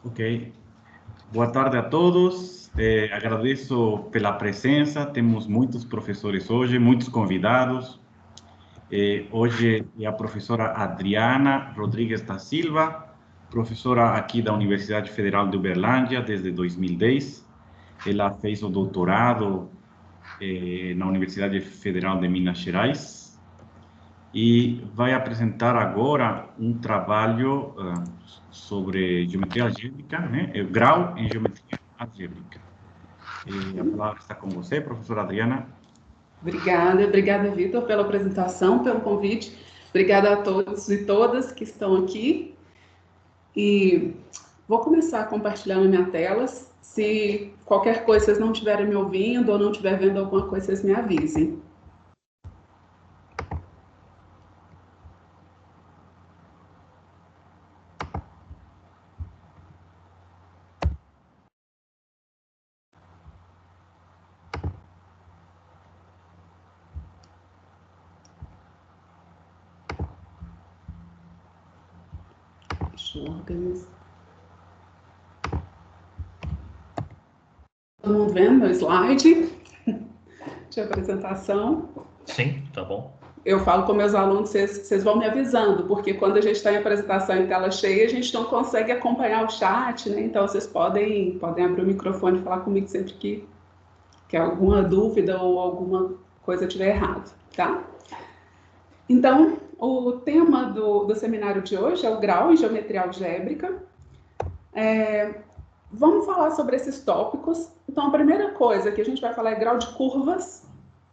Ok. Boa tarde a todos. Agradeço pela presença. Temos muitos professores hoje, muitos convidados. Hoje é a professora Adriana Rodrigues da Silva, professora aqui da Universidade Federal de Uberlândia desde 2010. Ela fez o doutorado na Universidade Federal de Minas Gerais e vai apresentar agora um trabalho sobre geometria algébrica, né? Grau em geometria algébrica. A palavra está com você, professora Adriana. Obrigada, Vitor, pela apresentação, pelo convite. Obrigada a todos e todas que estão aqui. E vou começar compartilhando minha tela. Se qualquer coisa vocês não estiverem me ouvindo ou não estiver vendo alguma coisa, vocês me avisem. Deixa eu organizar. Todo mundo vendo meu slide de apresentação? Sim, tá bom. Eu falo com meus alunos, vocês vão me avisando, porque quando a gente está em apresentação em tela cheia, a gente não consegue acompanhar o chat, né? Então, vocês podem abrir o microfone e falar comigo sempre que alguma dúvida ou alguma coisa estiver errado, tá? Então, o tema do seminário de hoje é o grau em geometria algébrica. Vamos falar sobre esses tópicos. Então, a primeira coisa que a gente vai falar é grau de curvas,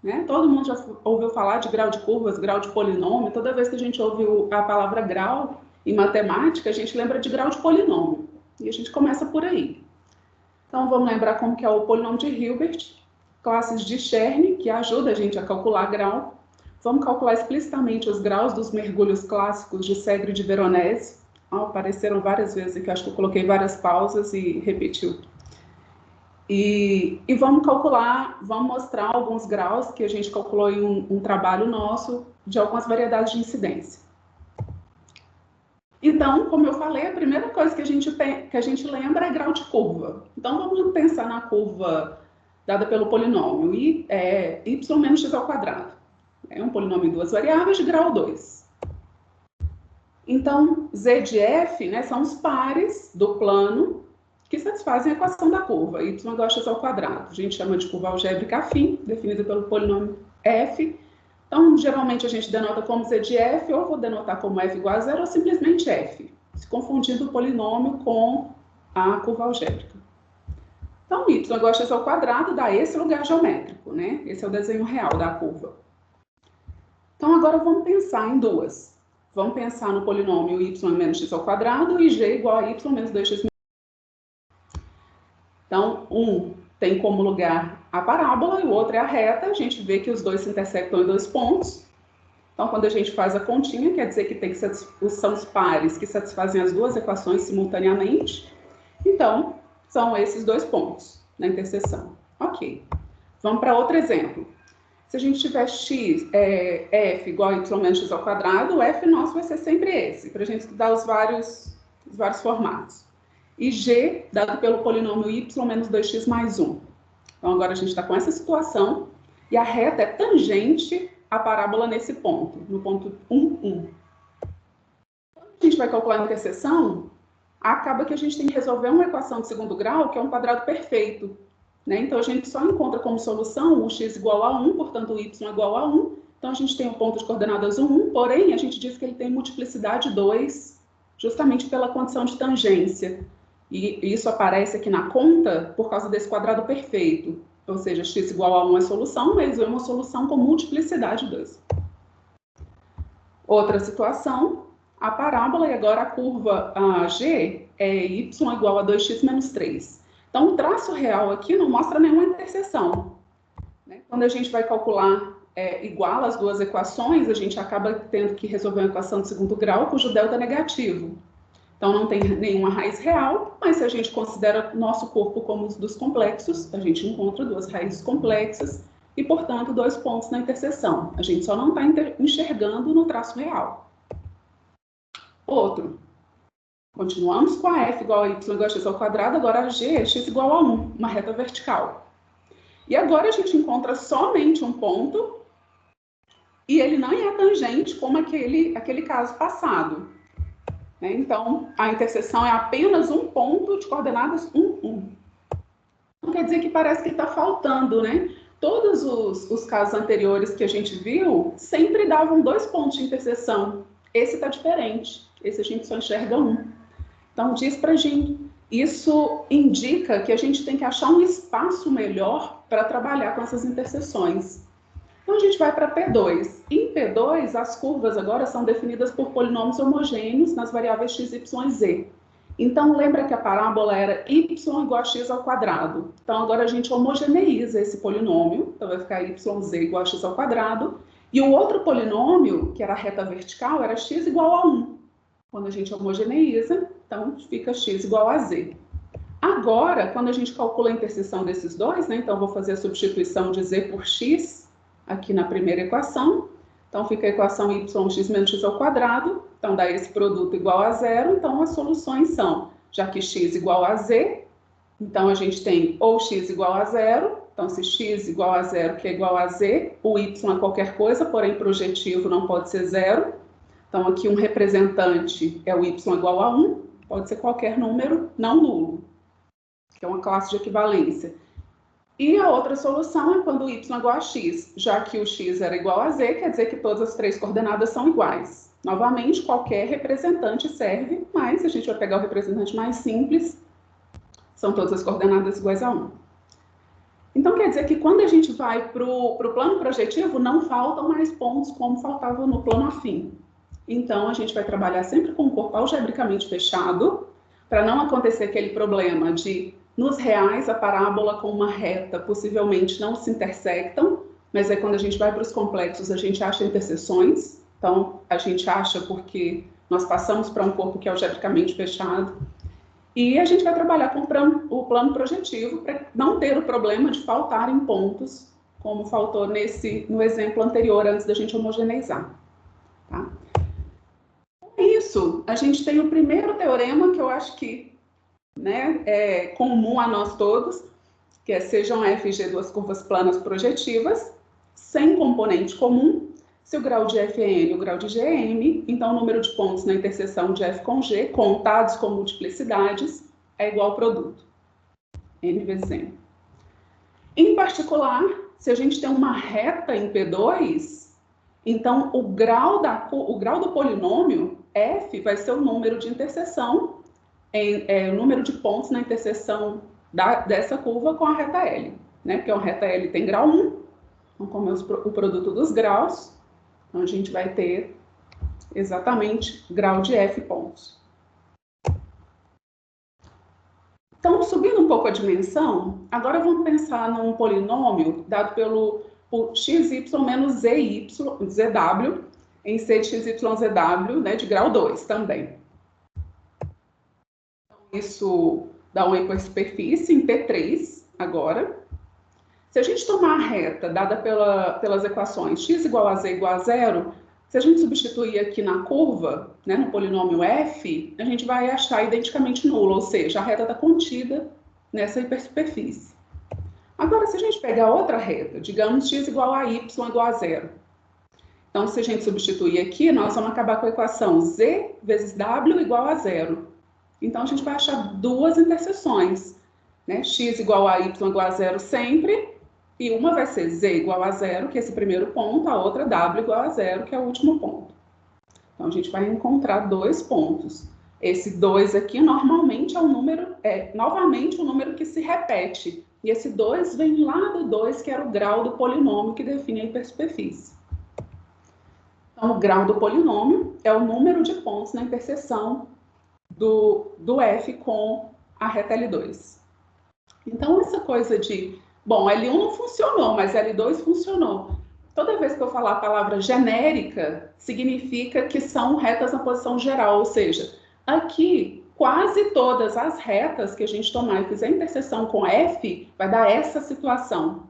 né? Todo mundo já ouviu falar de grau de curvas, grau de polinômio. Toda vez que a gente ouve a palavra grau em matemática, a gente lembra de grau de polinômio. E a gente começa por aí. Então, vamos lembrar como que é o polinômio de Hilbert, classes de Chern, que ajuda a gente a calcular grau. Vamos calcular explicitamente os graus dos mergulhos clássicos de Segre e de Veronese. Apareceram várias vezes aqui, acho que eu coloquei várias pausas e repetiu. E vamos calcular, vamos mostrar alguns graus que a gente calculou em um trabalho nosso de algumas variedades de incidência. Então, como eu falei, a primeira coisa que a gente lembra é grau de curva. Então, vamos pensar na curva dada pelo polinômio y menos x ao quadrado. É um polinômio em duas variáveis de grau 2. Então, z de f, né, são os pares do plano que satisfazem a equação da curva, y igual a x ao quadrado. A gente chama de curva algébrica afim, definida pelo polinômio f. Então, geralmente a gente denota como z de f, ou vou denotar como f igual a zero, ou simplesmente f, se confundindo o polinômio com a curva algébrica. Então, y igual a x ao quadrado dá esse lugar geométrico, né? Esse é o desenho real da curva. Então, agora vamos pensar em duas. Vamos pensar no polinômio y menos x ao quadrado e g igual a y menos 2x. Então, um tem como lugar a parábola e o outro é a reta. A gente vê que os dois se intersectam em dois pontos. Então, quando a gente faz a continha, quer dizer que são os pares que satisfazem as duas equações simultaneamente. Então, são esses dois pontos na interseção. Ok. Vamos para outro exemplo. Se a gente tiver f igual a y menos x ao quadrado, o f nosso vai ser sempre esse, para a gente estudar os vários formatos. E g, dado pelo polinômio y menos 2x mais 1. Então, agora a gente está com essa situação, e a reta é tangente à parábola nesse ponto, no ponto 1, 1. Quando a gente vai calcular a interseção, acaba que a gente tem que resolver uma equação de segundo grau, que é um quadrado perfeito. Né? Então, a gente só encontra como solução o x igual a 1, portanto, o y igual a 1. Então, a gente tem o ponto de coordenadas 1, porém, a gente diz que ele tem multiplicidade 2, justamente pela condição de tangência. E isso aparece aqui na conta por causa desse quadrado perfeito. Ou seja, x igual a 1 é solução, mas é uma solução com multiplicidade 2. Outra situação, a parábola, e agora a curva g é y igual a 2x menos 3. Então, o traço real aqui não mostra nenhuma interseção. Né? Quando a gente vai calcular igual as duas equações, a gente acaba tendo que resolver uma equação de segundo grau cujo delta é negativo. Então, não tem nenhuma raiz real, mas se a gente considera nosso corpo como os dos complexos, a gente encontra duas raízes complexas e, portanto, dois pontos na interseção. A gente só não está enxergando no traço real. Outro. Continuamos com a f igual a y igual a x ao quadrado, agora a g é x igual a 1, uma reta vertical. E agora a gente encontra somente um ponto e ele não é tangente como aquele caso passado. Né? Então, a interseção é apenas um ponto de coordenadas 1, 1. Não quer dizer que parece que está faltando, né? Todos os casos anteriores que a gente viu sempre davam 2 pontos de interseção. Esse está diferente. Esse a gente só enxerga um. Então, diz para a gente, isso indica que a gente tem que achar um espaço melhor para trabalhar com essas interseções. Então, a gente vai para P2. Em P2, as curvas agora são definidas por polinômios homogêneos nas variáveis x, y e z. Então, lembra que a parábola era y igual a x ao quadrado. Então, agora a gente homogeneiza esse polinômio. Então, vai ficar yz igual a x ao quadrado. E o outro polinômio, que era a reta vertical, era x igual a 1. Quando a gente homogeneiza, então fica x igual a z. Agora, quando a gente calcula a interseção desses dois, né, então vou fazer a substituição de z por x aqui na primeira equação. Então fica a equação yx menos x ao quadrado. Então dá esse produto igual a zero. Então as soluções são, já que x igual a z, então a gente tem ou x igual a zero. Então se x igual a zero, que é igual a z, o y é qualquer coisa, porém projetivo não pode ser zero. Então, aqui um representante é o y igual a 1, pode ser qualquer número não nulo, que é uma classe de equivalência. E a outra solução é quando o y é igual a x, já que o x era igual a z, quer dizer que todas as 3 coordenadas são iguais. Novamente, qualquer representante serve, mas a gente vai pegar o representante mais simples, são todas as coordenadas iguais a 1. Então, quer dizer que quando a gente vai para o plano projetivo, não faltam mais pontos como faltava no plano afim. Então, a gente vai trabalhar sempre com o corpo algebricamente fechado, para não acontecer aquele problema de, nos reais, a parábola com uma reta possivelmente não se intersectam, mas aí quando a gente vai para os complexos, a gente acha interseções. Então, a gente acha porque nós passamos para um corpo que é algebricamente fechado. E a gente vai trabalhar com o plano projetivo para não ter o problema de faltarem pontos, como faltou no exemplo anterior, antes da gente homogeneizar. Tá? Isso, a gente tem o primeiro teorema que eu acho que, né, é comum a nós todos, que é sejam F e G duas curvas planas projetivas, sem componente comum. Se o grau de F é N, o grau de G é M, então o número de pontos na interseção de F com G, contados com multiplicidades, é igual ao produto, N vezes M. Em particular, se a gente tem uma reta em P2, então o grau do polinômio F vai ser o número de interseção, o número de pontos na interseção dessa curva com a reta L, né? Porque a reta L tem grau 1, então como é o produto dos graus, então a gente vai ter exatamente grau de F pontos. Então, subindo um pouco a dimensão, agora vamos pensar num polinômio dado por xy menos zw, em c de xyzw, né, de grau 2 também. Então, isso dá uma hipersuperfície em P3 agora. Se a gente tomar a reta dada pelas equações x igual a z igual a zero, se a gente substituir aqui na curva, né, no polinômio f, a gente vai achar identicamente nulo, ou seja, a reta está contida nessa hipersuperfície. Agora, se a gente pegar outra reta, digamos x igual a y igual a zero. Então, se a gente substituir aqui, nós vamos acabar com a equação z vezes w igual a zero. Então, a gente vai achar duas interseções, né? X igual a y igual a zero sempre, e uma vai ser z igual a zero, que é esse primeiro ponto, a outra w igual a zero, que é o último ponto. Então, a gente vai encontrar dois pontos. Esse 2 aqui, normalmente, novamente, um número que se repete. E esse 2 vem lá do 2, que era o grau do polinômio que define a hipersuperfície. Então, o grau do polinômio é o número de pontos na interseção do f com a reta L2. Então, essa coisa de, bom, L1 não funcionou, mas L2 funcionou. Toda vez que eu falar a palavra genérica, significa que são retas na posição geral, ou seja, aqui, quase todas as retas que a gente tomar e fizer interseção com F, vai dar essa situação.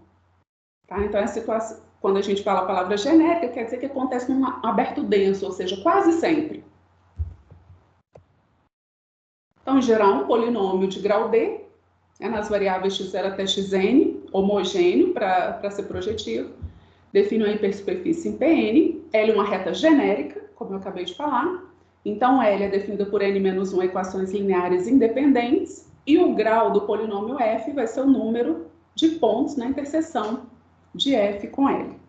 Tá? Então, essa situação, quando a gente fala a palavra genérica, quer dizer que acontece num aberto denso, ou seja, quase sempre. Então, em geral, um polinômio de grau D, nas variáveis x0 até xn, homogêneo para ser projetivo, define uma hipersuperfície em Pn, L é uma reta genérica, como eu acabei de falar, então L é definida por n-1 equações lineares independentes, e o grau do polinômio f vai ser o número de pontos na interseção de f com L.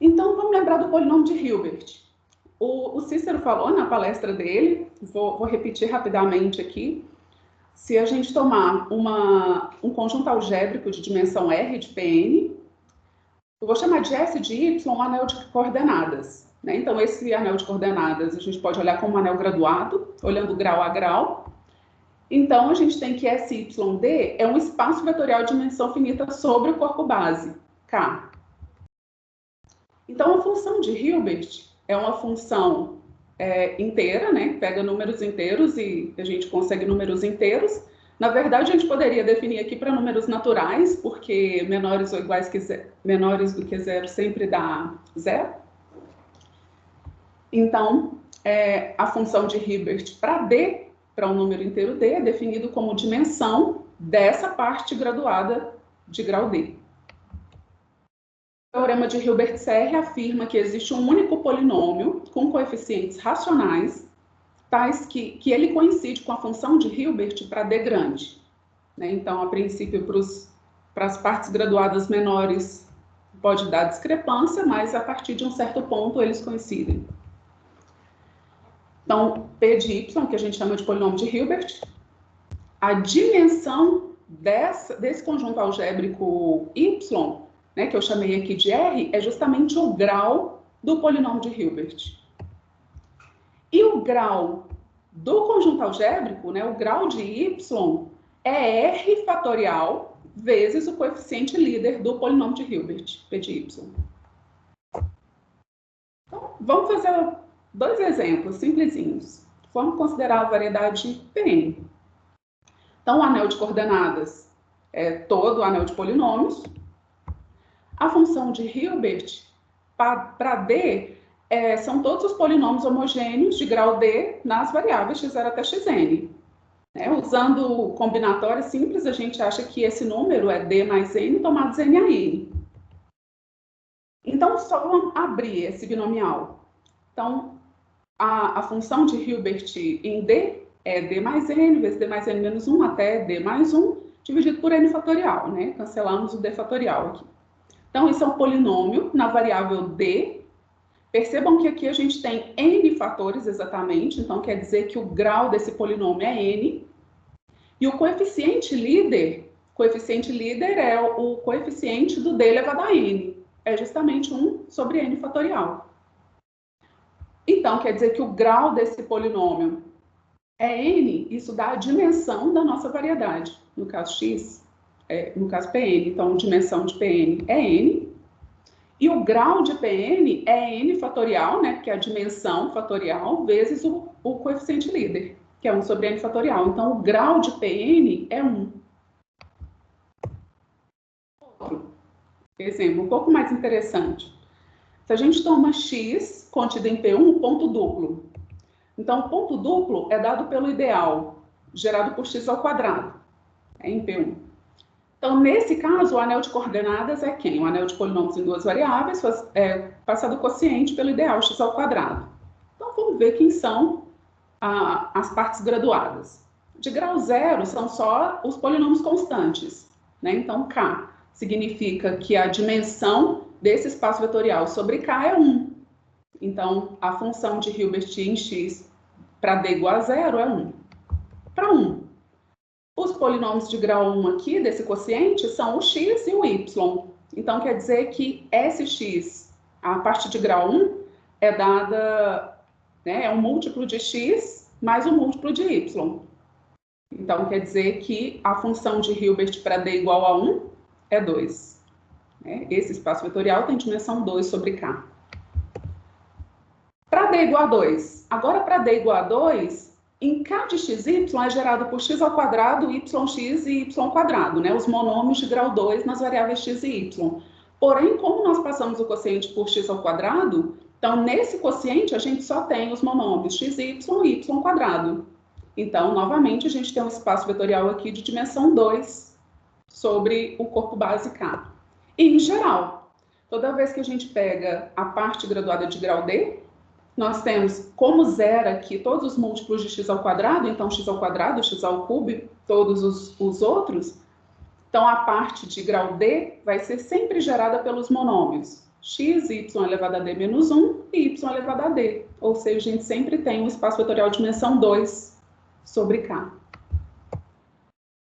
Então, vamos lembrar do polinômio de Hilbert. O Cícero falou na palestra dele, vou repetir rapidamente aqui. Se a gente tomar um conjunto algébrico de dimensão R de Pn, eu vou chamar de S de Y um anel de coordenadas, né? Então, esse anel de coordenadas a gente pode olhar como um anel graduado, olhando grau a grau. Então, a gente tem que SYD é um espaço vetorial de dimensão finita sobre o corpo base, K. Então, a função de Hilbert é uma função inteira, né? Pega números inteiros e a gente consegue números inteiros. Na verdade, a gente poderia definir aqui para números naturais, porque menores ou iguais que menores do que zero sempre dá zero. Então, a função de Hilbert para D, para um número inteiro D, é definido como dimensão dessa parte graduada de grau D. O teorema de Hilbert-Serre afirma que existe um único polinômio com coeficientes racionais, tais que ele coincide com a função de Hilbert para D grande, né? Então, a princípio, para as partes graduadas menores pode dar discrepância, mas a partir de um certo ponto eles coincidem. Então, P de Y, que a gente chama de polinômio de Hilbert, a dimensão desse conjunto algébrico Y, né, que eu chamei aqui de R, é justamente o grau do polinômio de Hilbert. E o grau do conjunto algébrico, né, o grau de Y, é R fatorial vezes o coeficiente líder do polinômio de Hilbert, P de Y. Então, vamos fazer dois exemplos simplesinhos. Vamos considerar a variedade Pn. Então, o anel de coordenadas é todo o anel de polinômios. A função de Hilbert para D são todos os polinômios homogêneos de grau D nas variáveis x0 até xn. Usando combinatória simples, a gente acha que esse número é D mais N tomados N a N. Então, só vamos abrir esse binomial. Então, a função de Hilbert em D é D mais N vezes D mais N menos 1 até D mais 1, dividido por N fatorial, né? Cancelamos o D fatorial aqui. Então, isso é um polinômio na variável D. Percebam que aqui a gente tem N fatores exatamente, então quer dizer que o grau desse polinômio é N. E o coeficiente líder é o coeficiente do D elevado a N. É justamente 1 sobre N fatorial. Então, quer dizer que o grau desse polinômio é N, isso dá a dimensão da nossa variedade. No caso X, no caso Pn, então a dimensão de Pn é N. E o grau de Pn é N fatorial, né, que é a dimensão fatorial, vezes o coeficiente líder, que é 1 sobre N fatorial. Então, o grau de Pn é 1. Outro exemplo, um pouco mais interessante. Se a gente toma x contido em P1, ponto duplo. Então, o ponto duplo é dado pelo ideal, gerado por x ao quadrado, em P1. Então, nesse caso, o anel de coordenadas é quem? O anel de polinômios em duas variáveis, passado o quociente pelo ideal, x ao quadrado. Então, vamos ver quem são as partes graduadas. De grau zero, são só os polinômios constantes, né? Então, K significa que a dimensão desse espaço vetorial sobre K é 1. Então, a função de Hilbert em x para D igual a zero é 1. Para 1. Os polinômios de grau 1 aqui, desse quociente, são o x e o y. Então, quer dizer que Sx, a parte de grau 1, é dada, né, é um múltiplo de x mais um múltiplo de y. Então, quer dizer que a função de Hilbert para D igual a 1 é 2. Esse espaço vetorial tem dimensão 2 sobre K. Para D igual a 2. Agora, para D igual a 2, em K de xy é gerado por x ao quadrado, yx e y quadrado, né? Os monômios de grau 2 nas variáveis x e y. Porém, como nós passamos o quociente por x ao quadrado, Então, nesse quociente, a gente só tem os monômios xy e y². Então, novamente, a gente tem um espaço vetorial aqui de dimensão 2 sobre o corpo base K. E, em geral, toda vez que a gente pega a parte graduada de grau D, nós temos como zero aqui todos os múltiplos de x², então x², x³, todos os outros. Então, a parte de grau D vai ser sempre gerada pelos monômios x, y elevado a d menos 1 e y elevado a d. Ou seja, a gente sempre tem um espaço vetorial de dimensão 2 sobre K.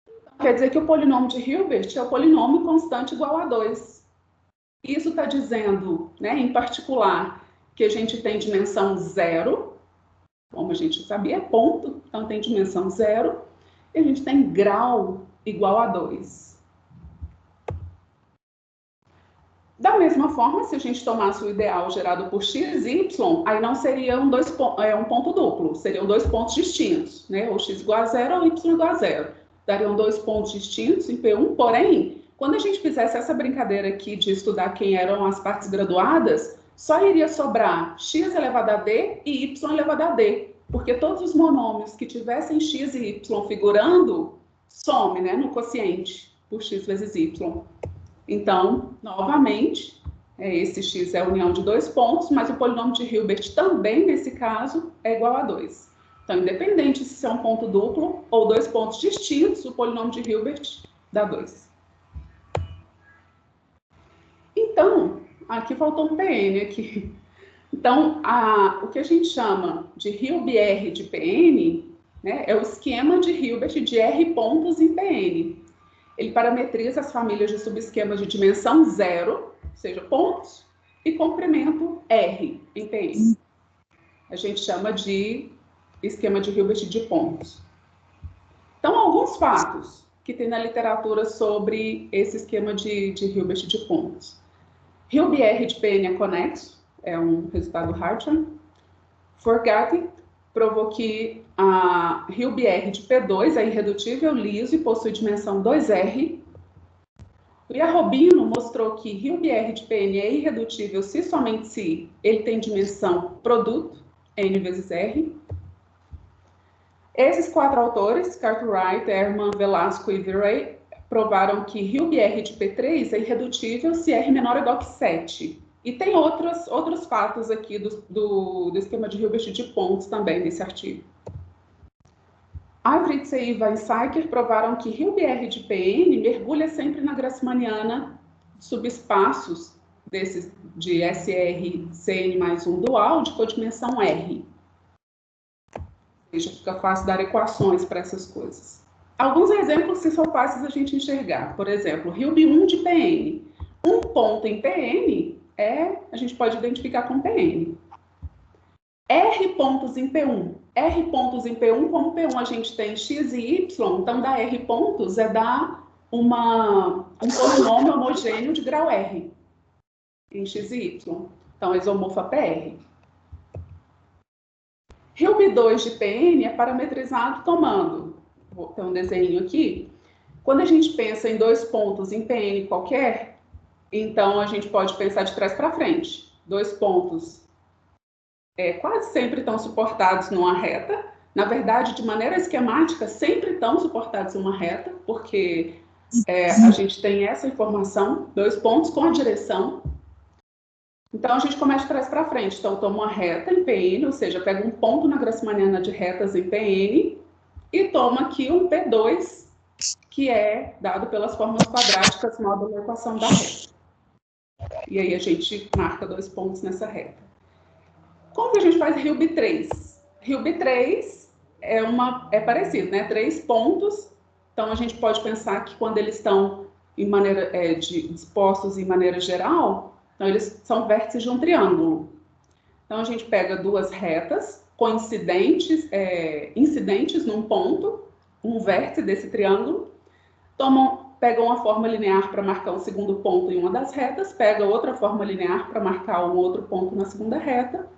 Então, quer dizer que o polinômio de Hilbert é o polinômio constante igual a 2. Isso está dizendo, né, em particular, que a gente tem dimensão 0, como a gente sabia, é ponto, então tem dimensão 0, e a gente tem grau igual a 2. Da mesma forma, se a gente tomasse o ideal gerado por x e y, aí não seria um ponto duplo, seriam dois pontos distintos, né? Ou x igual a 0 ou y igual a 0. Dariam dois pontos distintos em P1, porém, quando a gente fizesse essa brincadeira aqui de estudar quem eram as partes graduadas, só iria sobrar x elevado a d e y elevado a d, porque todos os monômios que tivessem x e y figurando, some, né, no quociente por x vezes y. Então, novamente, esse x é a união de dois pontos, mas o polinômio de Hilbert também, nesse caso, é igual a 2. Então, independente se é um ponto duplo ou dois pontos distintos, o polinômio de Hilbert dá 2. Então, aqui faltou um PN aqui. Então, o que a gente chama de Hilbert de PN, né, é o esquema de Hilbert de R pontos em PN. Ele parametriza as famílias de subesquemas de dimensão 0, ou seja, pontos, e comprimento R em PN. A gente chama de esquema de Hilbert de pontos. Então, alguns fatos que tem na literatura sobre esse esquema de Hilbert de pontos. Hilbert de PN é conexo, é um resultado Hartmann. Forgate provou que a Hilbert de P2 é irredutível, liso e possui dimensão 2R. O Yarrobino mostrou que Hilbert de PN é irredutível se somente se ele tem dimensão produto, N vezes R. Esses quatro autores, Cartwright, Ehrman, Velasco e Virey, provaram que Hilbert de P3 é irredutível se R menor ou igual que 7. E tem outros fatos aqui do esquema de Hilbert de pontos também nesse artigo. Alfred e Weizsäcker provaram que Hilbert de PN mergulha sempre na Grassmanniana subespaços desses de SR-CN mais 1 dual de codimensão R. Ou seja, fica fácil dar equações para essas coisas. Alguns exemplos que são fáceis a gente enxergar. Por exemplo, Hilb1 de PN. Um ponto em PN a gente pode identificar com PN. R pontos em P1. R pontos em P1, como P1 a gente tem x e y, então dar R pontos é dar um polinômio homogêneo de grau R em x e y. Então, isomorfa PR. Hilb2 de PN é parametrizado tomando, vou ter um desenho aqui, quando a gente pensa em dois pontos em PN qualquer, então a gente pode pensar de trás para frente. Dois pontos quase sempre estão suportados numa reta. Na verdade, de maneira esquemática, sempre estão suportados em uma reta, porque a gente tem essa informação, dois pontos com a direção. Então, a gente começa de trás para frente. Então, eu tomo uma reta em PN, ou seja, pego um ponto na Grassmanniana de retas em PN e tomo aqui um P2, que é dado pelas fórmulas quadráticas módulo da equação da reta. E aí a gente marca dois pontos nessa reta. Como que a gente faz Hilb3? Hilb3 é parecido, né? 3 pontos. Então, a gente pode pensar que quando eles estão dispostos em maneira geral, então eles são vértices de um triângulo. Então, a gente pega duas retas coincidentes, incidentes num ponto, um vértice desse triângulo, pega uma forma linear para marcar um segundo ponto em uma das retas, pega outra forma linear para marcar um outro ponto na segunda reta.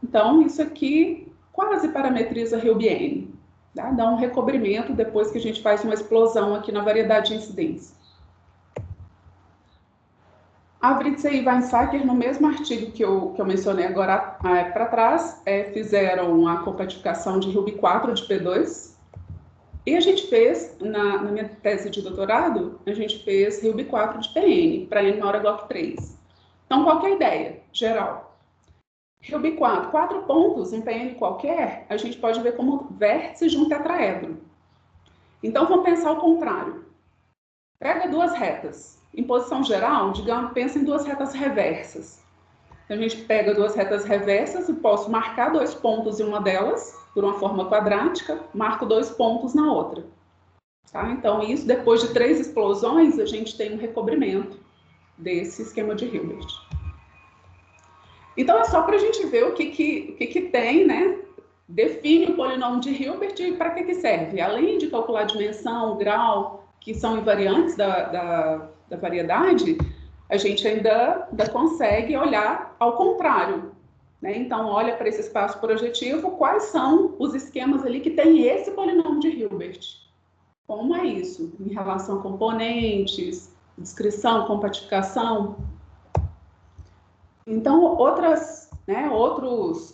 Então, isso aqui quase parametriza Hilb-N. Tá? Dá um recobrimento depois que a gente faz uma explosão aqui na variedade de incidência. A Writze e Weizsäcker, no mesmo artigo que eu mencionei agora para trás, fizeram a compactificação de Hilbert 4 de P2. E a gente fez, na minha tese de doutorado, a gente fez Hilbert 4 de PN, para N maior ou igual que 3. Então, qual que é a ideia geral? Hilbert 4, 4 pontos em PN qualquer, a gente pode ver como vértices de um tetraedro. Então, vamos pensar o contrário. Pega duas retas. Em posição geral, digamos, pensa em duas retas reversas. Então, a gente pega duas retas reversas e posso marcar 2 pontos em uma delas, por uma forma quadrática, marco 2 pontos na outra. Tá? Então, isso, depois de 3 explosões, a gente tem um recobrimento desse esquema de Hilbert. Então, é só para a gente ver o que tem, né? Define o polinômio de Hilbert e para que serve. Além de calcular a dimensão, grau, que são invariantes da variedade, a gente ainda consegue olhar ao contrário. Né? Então, olha para esse espaço projetivo, quais são os esquemas ali que tem esse polinômio de Hilbert. Como é isso? Em relação a componentes, descrição, compactificação. Então, outros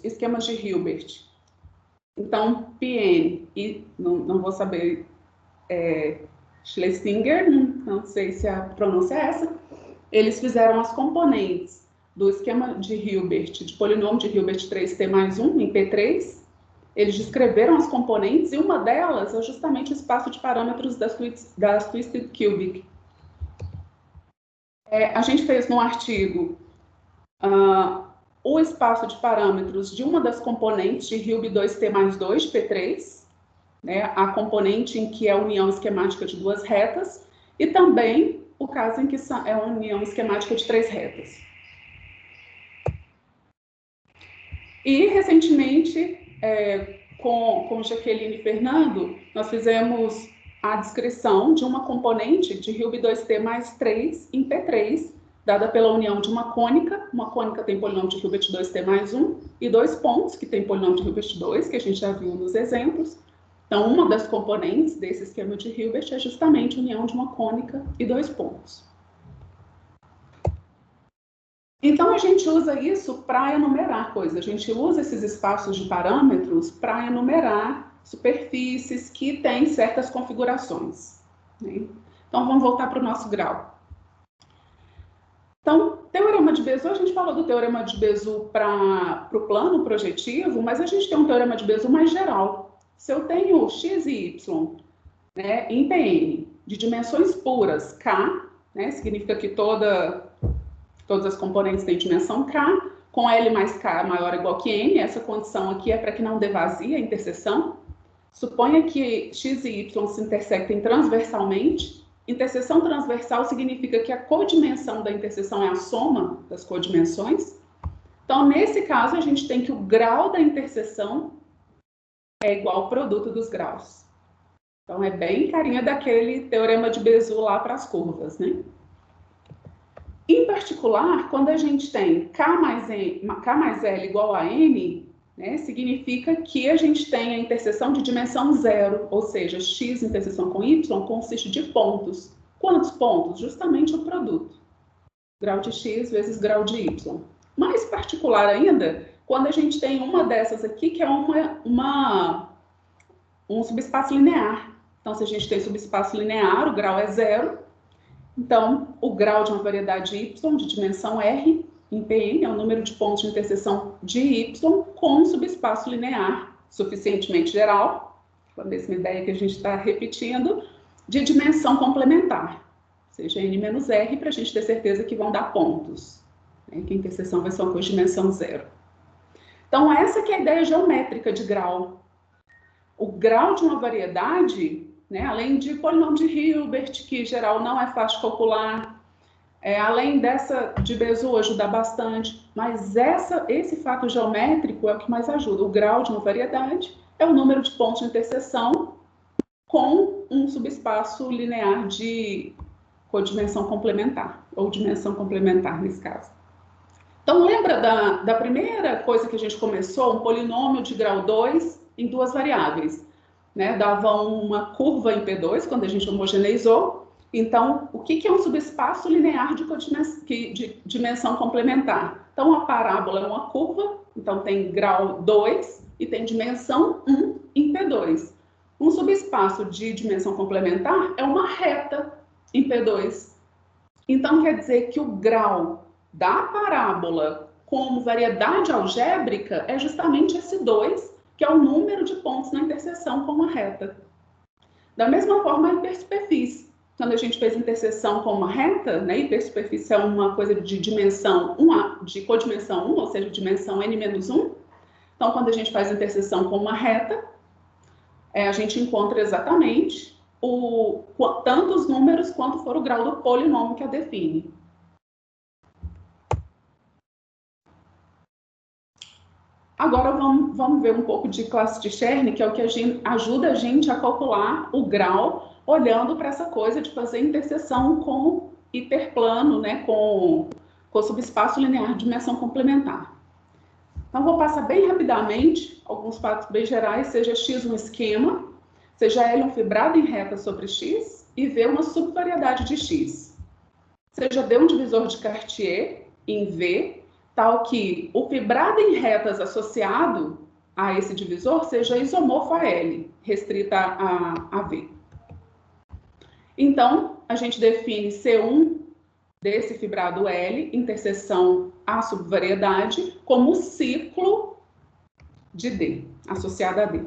esquemas de Hilbert. Então, PN, e não vou saber, Schlesinger, não sei se a pronúncia é essa, eles fizeram as componentes do esquema de Hilbert, de polinômio de Hilbert 3T mais 1, em P3, eles descreveram as componentes e uma delas é justamente o espaço de parâmetros das Twisted Cubic. A gente fez no artigo o espaço de parâmetros de uma das componentes de Hilbert 2T mais 2, de P3, né, a componente em que é a união esquemática de duas retas, e também o caso em que é a união esquemática de 3 retas. E, recentemente, com Jaqueline e Fernando, nós fizemos a descrição de uma componente de Hilbert 2T mais 3 em P3, dada pela união de uma cônica tem polinômio de Hilbert 2T mais 1, e 2 pontos, que tem polinômio de Hilbert 2, que a gente já viu nos exemplos. Então, uma das componentes desse esquema de Hilbert é justamente a união de uma cônica e 2 pontos. Então, a gente usa isso para enumerar coisas. A gente usa esses espaços de parâmetros para enumerar superfícies que têm certas configurações. Né? Então, vamos voltar para o nosso grau. Então, teorema de Bézout, a gente falou do teorema de Bézout para o plano projetivo, mas a gente tem um teorema de Bézout mais geral. Se eu tenho x e y, né, em PN, de dimensões puras, K, né, significa que todas as componentes têm dimensão K, com L mais K maior ou igual que N, essa condição aqui é para que não dê vazia a interseção. Suponha que x e y se intersectem transversalmente. Interseção transversal significa que a codimensão da interseção é a soma das codimensões. Então, nesse caso, a gente tem que o grau da interseção é igual ao produto dos graus. Então, é bem carinha daquele teorema de Bézout lá para as curvas, né? Em particular, quando a gente tem K mais L igual a N, né, significa que a gente tem a interseção de dimensão zero, ou seja, X interseção com Y consiste de pontos. Quantos pontos? Justamente o produto. Grau de X vezes grau de Y. Mais particular ainda, quando a gente tem uma dessas aqui, que é um subespaço linear. Então, se a gente tem subespaço linear, o grau é zero. Então, o grau de uma variedade Y de dimensão R em Pn é o número de pontos de interseção de Y com um subespaço linear suficientemente geral, com a mesma ideia que a gente está repetindo, de dimensão complementar, seja N menos R, para a gente ter certeza que vão dar pontos, né, que a interseção vai ser uma coisa de dimensão zero. Então, essa que é a ideia geométrica de grau. O grau de uma variedade, né, além de polinômio de Hilbert, que em geral não é fácil de calcular, além dessa de Bézout ajuda bastante, mas esse fato geométrico é o que mais ajuda. O grau de uma variedade é o número de pontos de interseção com um subespaço linear de codimensão complementar, ou dimensão complementar nesse caso. Então, lembra da primeira coisa que a gente começou? Um polinômio de grau 2 em duas variáveis. Né? Dava uma curva em P2, quando a gente homogeneizou, Então, o que é um subespaço linear de dimensão complementar? Então, a parábola é uma curva, então tem grau 2 e tem dimensão 1 em P2. Um subespaço de dimensão complementar é uma reta em P2. Então, quer dizer que o grau da parábola como variedade algébrica é justamente esse 2, que é o número de pontos na interseção com uma reta. Da mesma forma, a hipersuperfície. Quando a gente fez interseção com uma reta, né, hipersuperfície é uma coisa de dimensão 1, de codimensão 1, ou seja, dimensão n-1. Então, quando a gente faz interseção com uma reta, a gente encontra exatamente tanto os números quanto for o grau do polinômio que a define. Agora vamos ver um pouco de classe de Chern, que é o que ajuda a gente a calcular o grau, olhando para essa coisa de fazer interseção com hiperplano, né, com subespaço linear de dimensão complementar. Então, vou passar bem rapidamente alguns fatos bem gerais, seja X um esquema, seja L um fibrado em reta sobre X e V uma subvariedade de X. Seja D um divisor de Cartier em V, tal que o fibrado em retas associado a esse divisor seja isomorfo a L, restrita a V. Então, a gente define C1 desse fibrado L, interseção à subvariedade, como o ciclo de D, associado a D.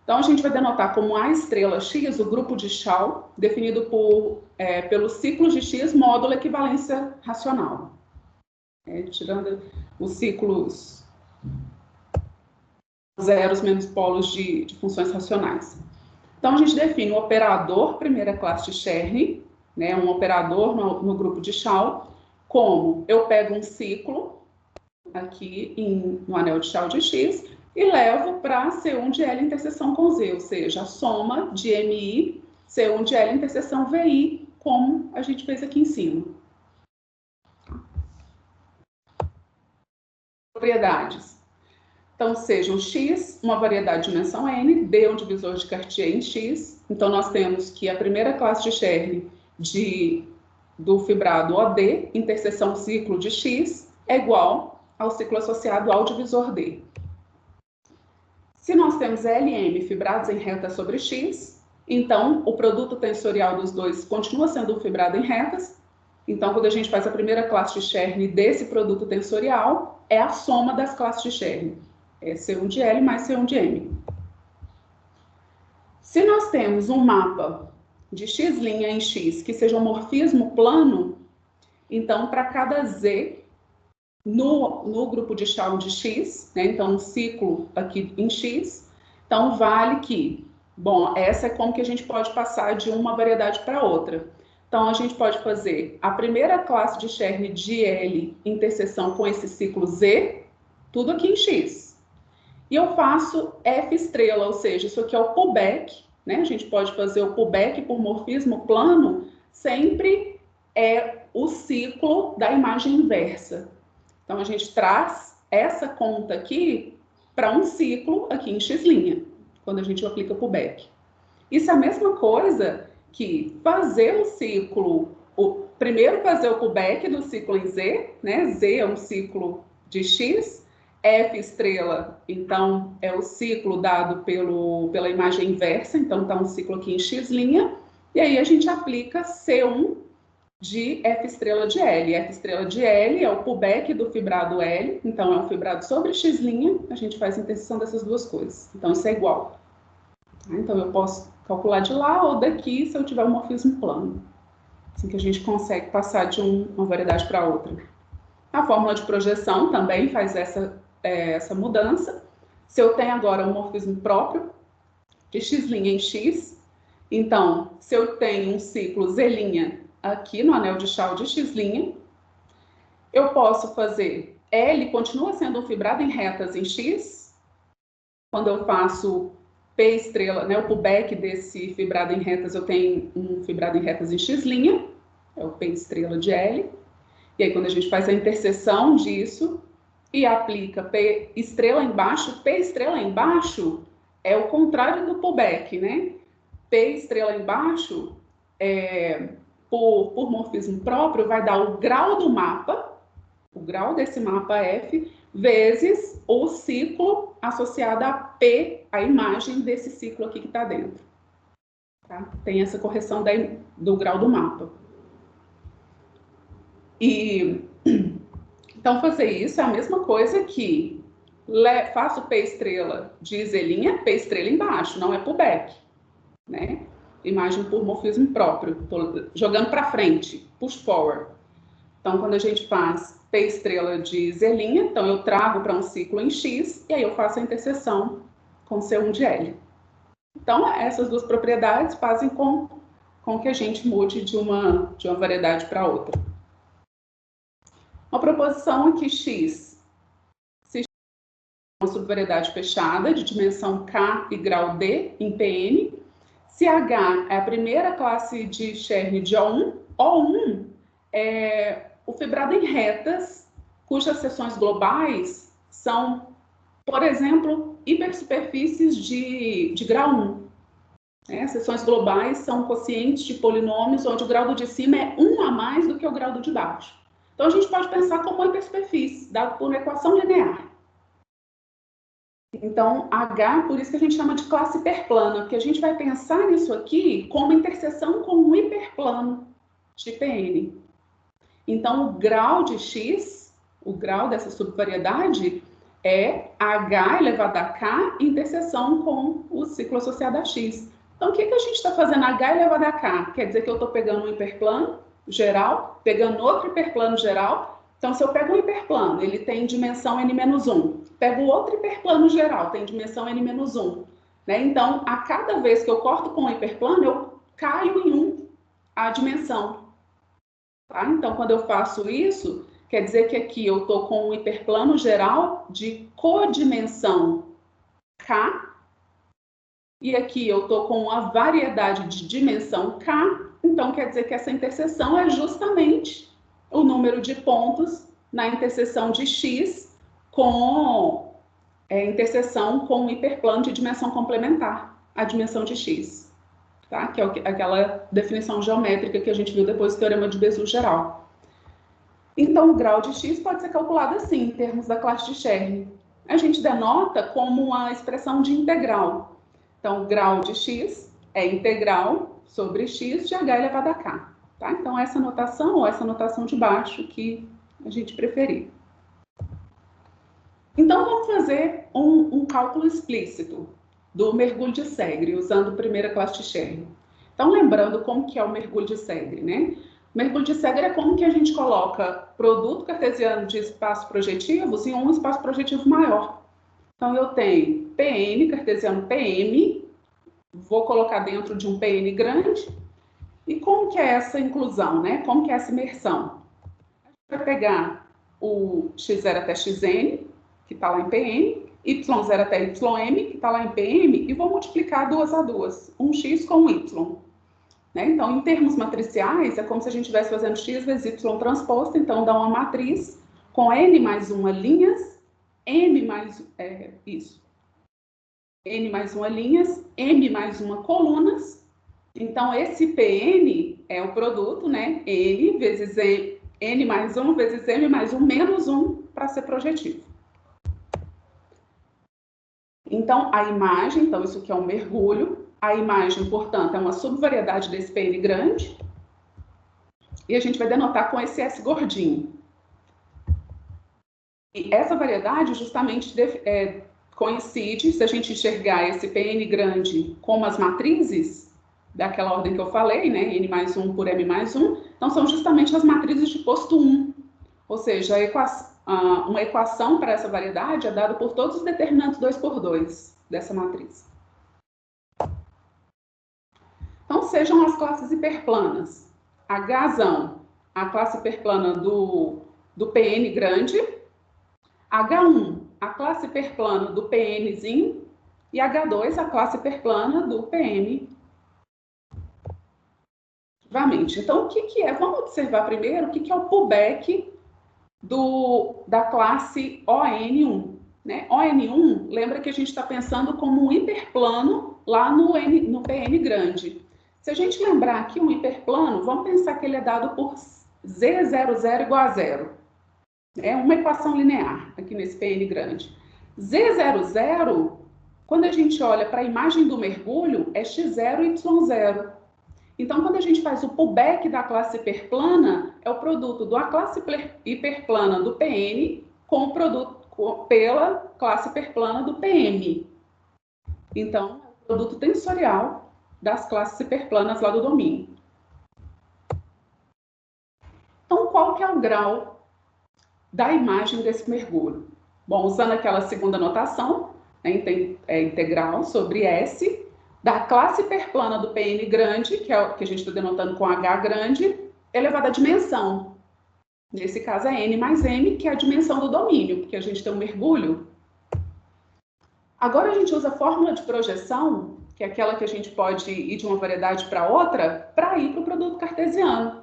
Então, a gente vai denotar como A estrela X o grupo de Chau, definido pelo ciclo de X módulo equivalência racional. Tirando os ciclos zeros menos polos de funções racionais. Então, a gente define o operador primeira classe de Chern, né, um operador no grupo de Chau, como eu pego um ciclo aqui no anel de Chau de X e levo para C1 de L interseção com Z, ou seja, a soma de MI, C1 de L interseção VI, como a gente fez aqui em cima. Propriedades. Então, sejam X, uma variedade de dimensão N, D um divisor de Cartier em X. Então, nós temos que a primeira classe de Chern do fibrado OD, interseção ciclo de X, é igual ao ciclo associado ao divisor D. Se nós temos LM fibrados em reta sobre X, então o produto tensorial dos dois continua sendo um fibrado em retas. Então, quando a gente faz a primeira classe de Chern desse produto tensorial, é a soma das classes de Chern. É C1 de L mais C1 de M. Se nós temos um mapa de X' em X que seja um morfismo plano, então, para cada Z no grupo de Chau de X, né, então um ciclo aqui em X, então vale que, bom, essa é como que a gente pode passar de uma variedade para outra. Então, a gente pode fazer a primeira classe de Chern de L interseção com esse ciclo Z, tudo aqui em X. E eu faço F estrela, ou seja, isso aqui é o pullback, né? A gente pode fazer o pullback por morfismo plano, sempre é o ciclo da imagem inversa. Então, a gente traz essa conta aqui para um ciclo aqui em X', quando a gente aplica pullback. Isso é a mesma coisa que fazer um ciclo, primeiro fazer o pullback do ciclo em Z, né? Z é um ciclo de X, F estrela, então, é o ciclo dado pela imagem inversa, então está um ciclo aqui em X', e aí a gente aplica C1 de F estrela de L. F estrela de L é o pullback do fibrado L, então é um fibrado sobre X', a gente faz a interseção dessas duas coisas, então isso é igual. Então eu posso calcular de lá ou daqui se eu tiver um morfismo plano, assim que a gente consegue passar de uma variedade para outra. A fórmula de projeção também faz essa mudança. Se eu tenho agora um morfismo próprio de X' em X, então, se eu tenho um ciclo Z' aqui no anel de Chau de X', eu posso fazer L continua sendo um fibrado em retas em X, quando eu faço P estrela, né, o pullback desse fibrado em retas, eu tenho um fibrado em retas em X', é o P estrela de L, e aí quando a gente faz a interseção disso e aplica P estrela embaixo, P estrela embaixo é o contrário do pullback, né? P estrela embaixo por morfismo próprio, vai dar o grau do mapa, o grau desse mapa F, vezes o ciclo associado a P, a imagem desse ciclo aqui que está dentro. Tá? Tem essa correção do grau do mapa. Então, fazer isso é a mesma coisa que faço P estrela de Z', P estrela embaixo, não é por back, né? Imagem por morfismo próprio, tô jogando para frente, push forward. Então, quando a gente faz P estrela de Z', então eu trago para um ciclo em X, e aí eu faço a interseção com C1 de L. Então, essas duas propriedades fazem com que a gente mude de uma variedade para outra. Uma proposição é que X se chama uma subvariedade fechada de dimensão K e grau D em Pn. Se H é a primeira classe de Chern de O1, O1 é o fibrado em retas, cujas seções globais são, por exemplo, hipersuperfícies de grau 1. Seções globais são quocientes de polinômios onde o grau do de cima é 1 a mais do que o grau do de baixo. Então, a gente pode pensar como uma hipersuperfície, dado por uma equação linear. Então, H, por isso que a gente chama de classe hiperplana, porque a gente vai pensar nisso aqui como interseção com um hiperplano de Pn. Então, o grau de X, o grau dessa subvariedade, é H elevado a K interseção com o ciclo associado a X. Então, o que a gente está fazendo H elevado a K? Quer dizer que eu estou pegando um hiperplano geral, pegando outro hiperplano geral. Então, se eu pego um hiperplano, ele tem dimensão n-1. Pego outro hiperplano geral, tem dimensão n-1. Né? Então, a cada vez que eu corto com um hiperplano, eu caio em 1 a dimensão. Tá? Então, quando eu faço isso, quer dizer que aqui eu estou com um hiperplano geral de codimensão K, e aqui eu estou com uma variedade de dimensão K, então quer dizer que essa interseção é justamente o número de pontos na interseção de X com interseção com um hiperplano de dimensão complementar, a dimensão de X. Tá? Que é aquela definição geométrica que a gente viu depois do teorema de Bézout geral. Então, o grau de X pode ser calculado assim, em termos da classe de Chern. A gente denota como uma expressão de integral. Então, o grau de X é integral sobre X de H elevado a K. Tá? Então, essa notação ou essa notação de baixo que a gente preferir. Então, vamos fazer um cálculo explícito do mergulho de Segre, usando a primeira classe de Chern. Então, lembrando como que é o mergulho de Segre, né? O mergulho de Segre é como que a gente coloca produto cartesiano de espaços projetivos em um espaço projetivo maior. Então, eu tenho Pn, cartesiano Pm, vou colocar dentro de um Pn grande. E como que é essa inclusão, né? Como que é essa imersão? A gente vai pegar o x0 até xn, que está lá em Pn, y0 até ym, que está lá em Pm, e vou multiplicar 2 a 2, um x com um y. Né? Então, em termos matriciais, é como se a gente estivesse fazendo x vezes y transposto, então dá uma matriz com n mais 1 linhas, n mais linhas, m mais 1 colunas. Então, esse Pn é o produto, né? N vezes n mais 1 vezes m mais 1 menos 1 para ser projetivo. Então, a imagem, então isso aqui é um mergulho. A imagem, portanto, é uma subvariedade desse Pn grande. E a gente vai denotar com esse S gordinho. E essa variedade justamente coincide, se a gente enxergar esse Pn grande como as matrizes, daquela ordem que eu falei, né? N mais 1 por M mais 1. Então, são justamente as matrizes de posto 1. Ou seja, uma equação para essa variedade é dada por todos os determinantes 2 por 2 dessa matriz. Então, sejam as classes hiperplanas. H, a classe hiperplana do Pn grande. H1, a classe hiperplana do Pnzinho. E H2, a classe hiperplana do Pm. Então, o que é? Vamos observar primeiro o que é o pullback da classe ON1. Né? ON1, lembra que a gente está pensando como um hiperplano lá no Pn grande. Se a gente lembrar aqui um hiperplano, vamos pensar que ele é dado por Z00 igual a zero. É uma equação linear aqui nesse PN grande. Z00, quando a gente olha para a imagem do mergulho, é x0 e y0. Então, quando a gente faz o pullback da classe hiperplana, é o produto da classe hiperplana do PN com o produto pela classe hiperplana do PM. Então, é o produto tensorial das classes hiperplanas lá do domínio. Então, qual que é o grau da imagem desse mergulho? Bom, usando aquela segunda notação, né, integral sobre S, da classe hiperplana do PN grande, que é o que a gente está denotando com H grande, elevado à dimensão. Nesse caso é N mais M, que é a dimensão do domínio, porque a gente tem um mergulho. Agora a gente usa a fórmula de projeção, que é aquela que a gente pode ir de uma variedade para outra, para ir para o produto cartesiano.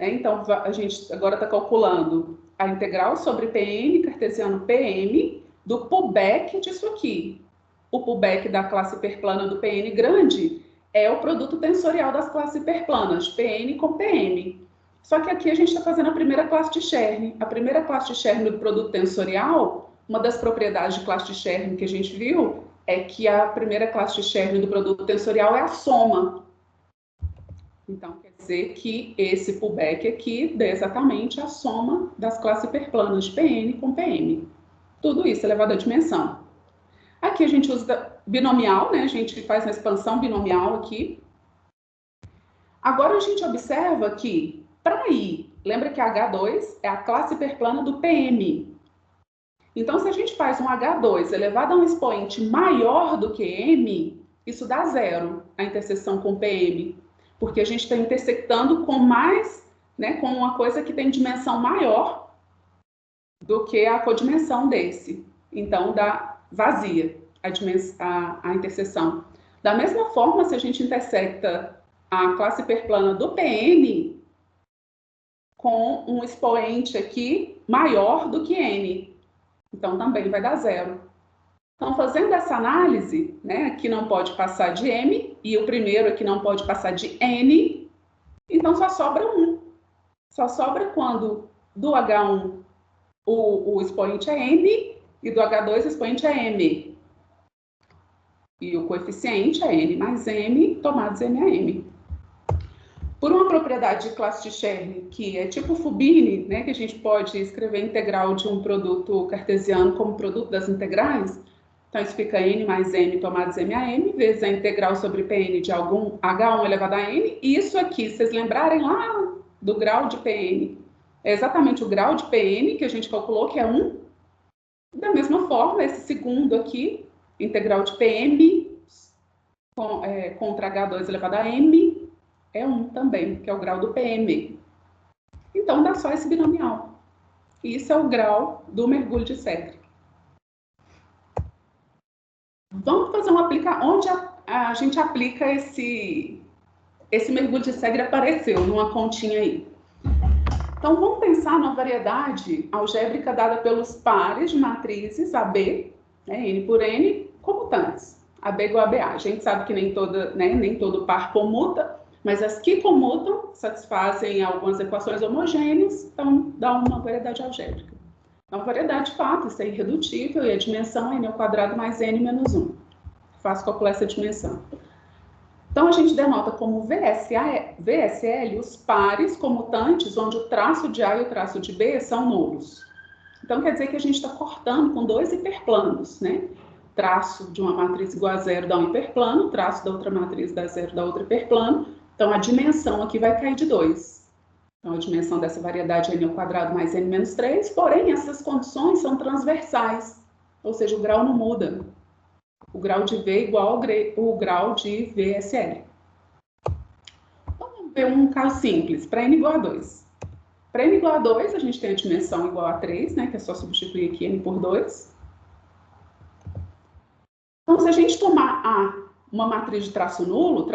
Então, a gente agora está calculando a integral sobre PN, cartesiano PM, do pullback disso aqui. O pullback da classe hiperplana do PN grande é o produto tensorial das classes hiperplanas, PN com PM. Só que aqui a gente está fazendo a primeira classe de Chern. A primeira classe de Chern do produto tensorial, uma das propriedades de classe de Chern que a gente viu, é que a primeira classe de Chern do produto tensorial é a soma. Então, quer dizer que esse pullback aqui dá exatamente a soma das classes hiperplanas de PN com PM. Tudo isso elevado à dimensão. Aqui a gente usa binomial, né? A gente faz uma expansão binomial aqui. Agora a gente observa que, para ir, lembra que H2 é a classe hiperplana do PM. Então, se a gente faz um H2 elevado a um expoente maior do que M, isso dá zero, a interseção com PM. Porque a gente está intersectando com mais, né, com uma coisa que tem dimensão maior do que a codimensão desse. Então, dá vazia a interseção. Da mesma forma, se a gente intersecta a classe hiperplana do PN com um expoente aqui maior do que N. Então, também vai dar zero. Então, fazendo essa análise, né, aqui não pode passar de M, e o primeiro aqui não pode passar de N, então só sobra 1. Só sobra quando do H1 o expoente é N, e do H2 o expoente é M. E o coeficiente é N mais M, tomados M a M. Por uma propriedade de classe de Chern, que é tipo Fubini, né, que a gente pode escrever a integral de um produto cartesiano como produto das integrais, então isso fica N mais M tomados M a M, vezes a integral sobre Pn de algum H1 elevado a N, e isso aqui, se vocês lembrarem lá do grau de Pn, é exatamente o grau de Pn que a gente calculou, que é 1. Da mesma forma, esse segundo aqui, integral de Pm contra H2 elevado a M, é 1 também, que é o grau do PM. Então, dá só esse binomial. E isso é o grau do mergulho de Segre. Vamos fazer onde a gente aplica esse mergulho de Segre apareceu, numa continha aí. Então, vamos pensar na variedade algébrica dada pelos pares de matrizes AB, né, N por N, comutantes. AB igual a BA. A gente sabe que nem todo par comuta, mas as que comutam satisfazem algumas equações homogêneas, então dá uma variedade algébrica. É uma variedade de fato, isso é irredutível, e a dimensão é n ao quadrado mais n menos 1. Faço calcular essa dimensão. Então, a gente denota como VSL os pares comutantes onde o traço de A e o traço de B são nulos. Então, quer dizer que a gente está cortando com dois hiperplanos, né? Traço de uma matriz igual a zero dá um hiperplano, traço da outra matriz dá zero dá outro hiperplano. Então, a dimensão aqui vai cair de 2. Então, a dimensão dessa variedade é n ao quadrado mais n menos 3, porém, essas condições são transversais, ou seja, o grau não muda. O grau de V é igual ao grau de VSL. Então, vamos ver um caso simples, para n igual a 2. Para n igual a 2, a gente tem a dimensão igual a 3, né, que é só substituir aqui n por 2. Então, se a gente tomar A, uma matriz de traço nulo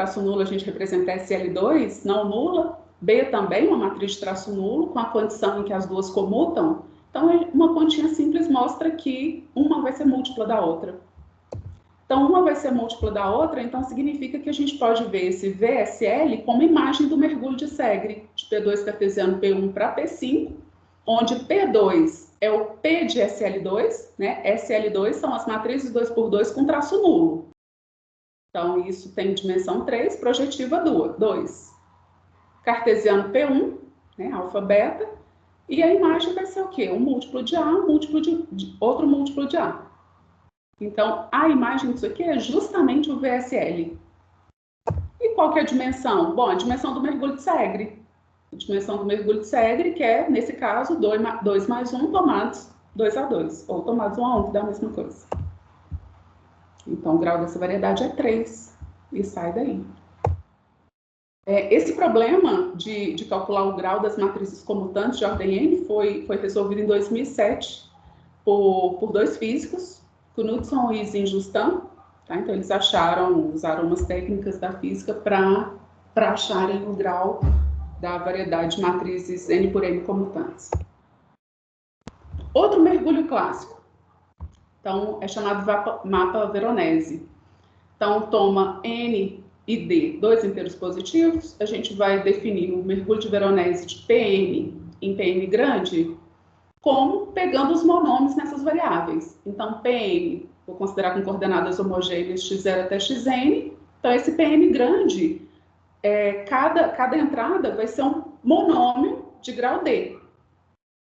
a gente representa SL2, não nula, B também, uma matriz de traço nulo, com a condição em que as duas comutam. Então, uma continha simples mostra que uma vai ser múltipla da outra. Então, uma vai ser múltipla da outra, então significa que a gente pode ver esse VSL como imagem do mergulho de Segre, de P2 cartesiano P1 para P5, onde P2 é o P de SL2, né? SL2 são as matrizes 2x2 com traço nulo. Então, isso tem dimensão 3, projetiva 2. Cartesiano P1, né? Alfa, beta, e a imagem vai ser o quê? Um múltiplo de A, um múltiplo de outro múltiplo de A. Então, a imagem disso aqui é justamente o VSL. E qual que é a dimensão? Bom, a dimensão do mergulho de Segre. A dimensão do mergulho de Segre, que é, nesse caso, 2 mais 1 tomados 2A2, ou tomados 1A1, que dá a mesma coisa. Então, o grau dessa variedade é 3, e sai daí. Esse problema de calcular o grau das matrizes comutantes de ordem N foi resolvido em 2007 por dois físicos, Knudson e Zinjustan, tá? Então, eles usaram umas técnicas da física para acharem o grau da variedade de matrizes N por N comutantes. Outro mergulho clássico, então, é chamado mapa Veronese. Então, toma N e D, dois inteiros positivos, a gente vai definir o mergulho de Veronese de Pn em Pn grande, como pegando os monômios nessas variáveis. Então, Pn, vou considerar com coordenadas homogêneas x0 até xn. Então, esse Pn grande, cada entrada vai ser um monômio de grau D.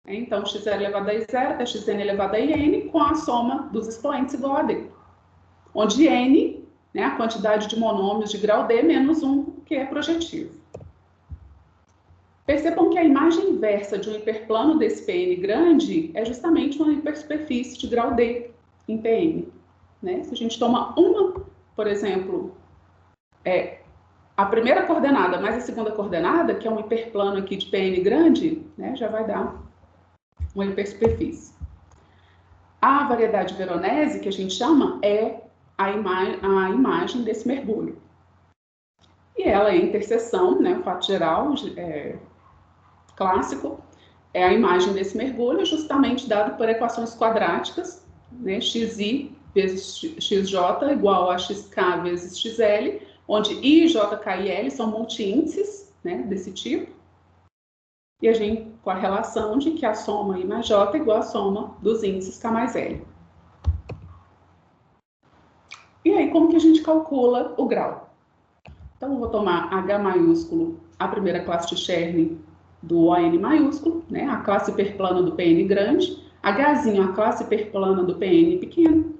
Então, x0 elevado a i0 até xn elevado a in, com a soma dos expoentes igual a D. Onde n, né, a quantidade de monômios de grau D menos 1, que é projetivo. Percebam que a imagem inversa de um hiperplano desse Pn grande é justamente uma hipersuperfície de grau D em Pn. Né? Se a gente toma por exemplo, a primeira coordenada mais a segunda coordenada, que é um hiperplano aqui de Pn grande, né, já vai dar uma hipersuperfície. A variedade Veronese, que a gente chama, é a imagem desse mergulho. E ela é interseção, né, o fato geral, clássico, é a imagem desse mergulho, justamente dado por equações quadráticas, né, xi vezes xj igual a xk vezes xl, onde i, j, k e l são multiíndices, né, desse tipo, e a gente com a relação de que a soma i mais j é igual à soma dos índices k mais l. E aí, como que a gente calcula o grau? Então, eu vou tomar H maiúsculo, a primeira classe de Chern do ON maiúsculo, né? A classe hiperplana do PN grande, Hzinho, a classe hiperplana do PN pequeno.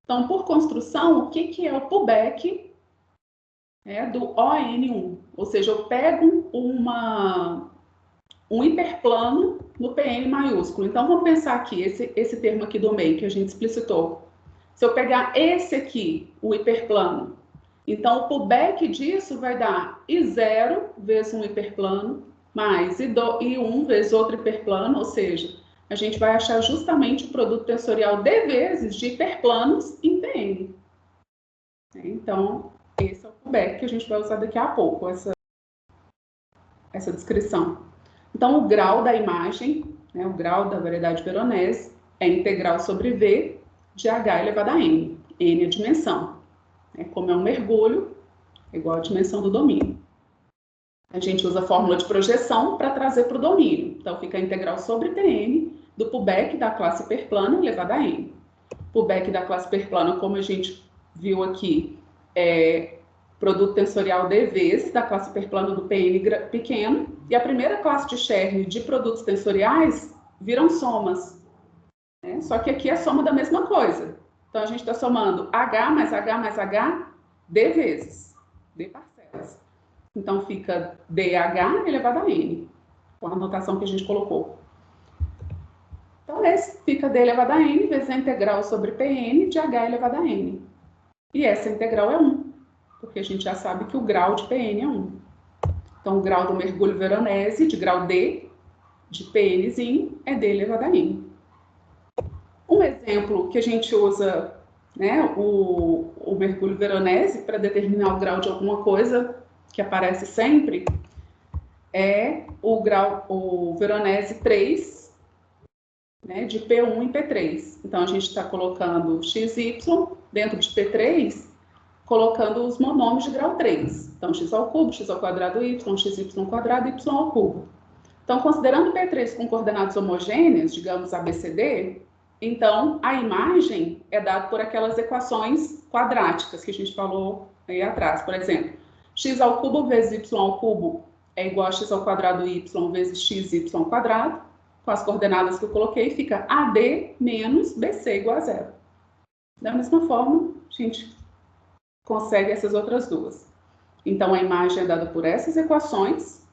Então, por construção, o que é o pullback do ON1? Ou seja, eu pego um hiperplano no PN maiúsculo. Então, vamos pensar aqui, esse termo aqui do meio que a gente explicitou. Se eu pegar esse aqui, o hiperplano, então o pullback disso vai dar I0 vezes um hiperplano, mais I1 vezes outro hiperplano, ou seja, a gente vai achar justamente o produto tensorial D vezes de hiperplanos em PN. Então, esse é o pullback que a gente vai usar daqui a pouco, essa descrição. Então, o grau da imagem, né, o grau da variedade Veronese, é integral sobre V de H elevado a N. N é a dimensão. Como é um mergulho, é igual a dimensão do domínio. A gente usa a fórmula de projeção para trazer para o domínio. Então, fica a integral sobre Pn do pullback da classe hiperplana elevado a N. Pullback da classe hiperplana, como a gente viu aqui, é produto tensorial D vezes da classe hiperplana do Pn pequeno. E a primeira classe de Chern de produtos tensoriais viram somas. Só que aqui é soma da mesma coisa. Então, a gente está somando H mais H mais H, D vezes, D parcelas. Então, fica DH elevado a N, com a notação que a gente colocou. Então, esse fica D elevado a N vezes a integral sobre Pn de H elevado a N. E essa integral é 1, porque a gente já sabe que o grau de Pn é 1. Então, o grau do mergulho Veronese, de grau D, de Pnzinho, é D elevado a N. Um exemplo que a gente usa, né, o mergulho Veronese para determinar o grau de alguma coisa que aparece sempre é o Veronese 3, né, de P1 e P3. Então, a gente está colocando XY dentro de P3, colocando os monômios de grau 3. Então, x ao cubo, x ao quadrado y, xy ao quadrado, y ao cubo. Então, considerando P3 com coordenadas homogêneas, digamos ABCD, então a imagem é dada por aquelas equações quadráticas que a gente falou aí atrás. Por exemplo, x ao cubo vezes y ao cubo é igual a x ao quadrado y vezes xy ao quadrado. Com as coordenadas que eu coloquei, fica AD menos BC igual a zero. Da mesma forma, a gente consegue essas outras duas. Então, a imagem é dada por essas equações.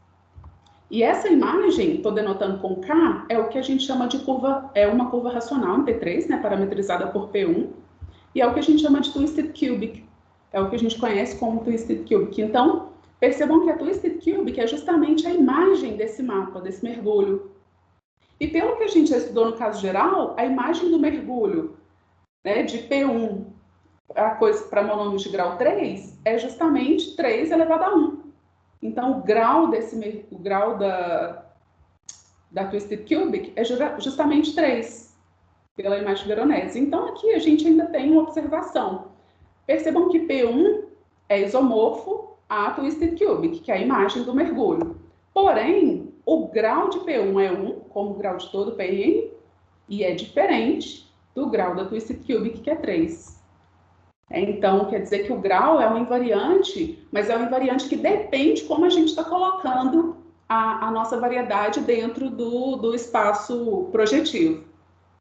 E essa imagem, estou denotando com K, é o que a gente chama de curva, é uma curva racional em P3, né, parametrizada por P1. E é o que a gente chama de Twisted Cubic. É o que a gente conhece como Twisted Cubic. Então, percebam que a Twisted Cubic é justamente a imagem desse mapa, desse mergulho. E pelo que a gente já estudou no caso geral, a imagem do mergulho, né, de P1 para monômios de grau 3 é justamente 3 elevado a 1. Então, o grau da Twisted Cubic é justamente 3, pela imagem veronese. Então, aqui a gente ainda tem uma observação. Percebam que P1 é isomorfo à Twisted Cubic, que é a imagem do mergulho. Porém, o grau de P1 é 1, como o grau de todo PN, e é diferente do grau da Twisted Cubic, que é 3. Então, quer dizer que o grau é um invariante, mas é um invariante que depende como a gente está colocando a nossa variedade dentro do espaço projetivo.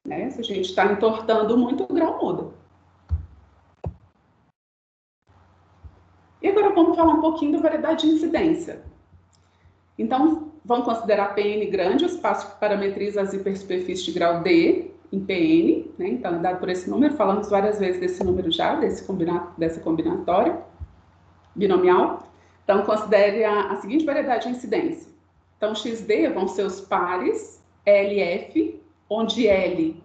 Né? Se a gente está entortando muito, o grau muda. E agora vamos falar um pouquinho da variedade de incidência. Então, vamos considerar PN grande, o espaço que parametriza as hipersuperfícies de grau D em PN, né? Então, é dado por esse número, falamos várias vezes desse número já, dessa combinatória binomial. Então, considere a seguinte variedade de incidência. Então, XD vão ser os pares LF, onde L,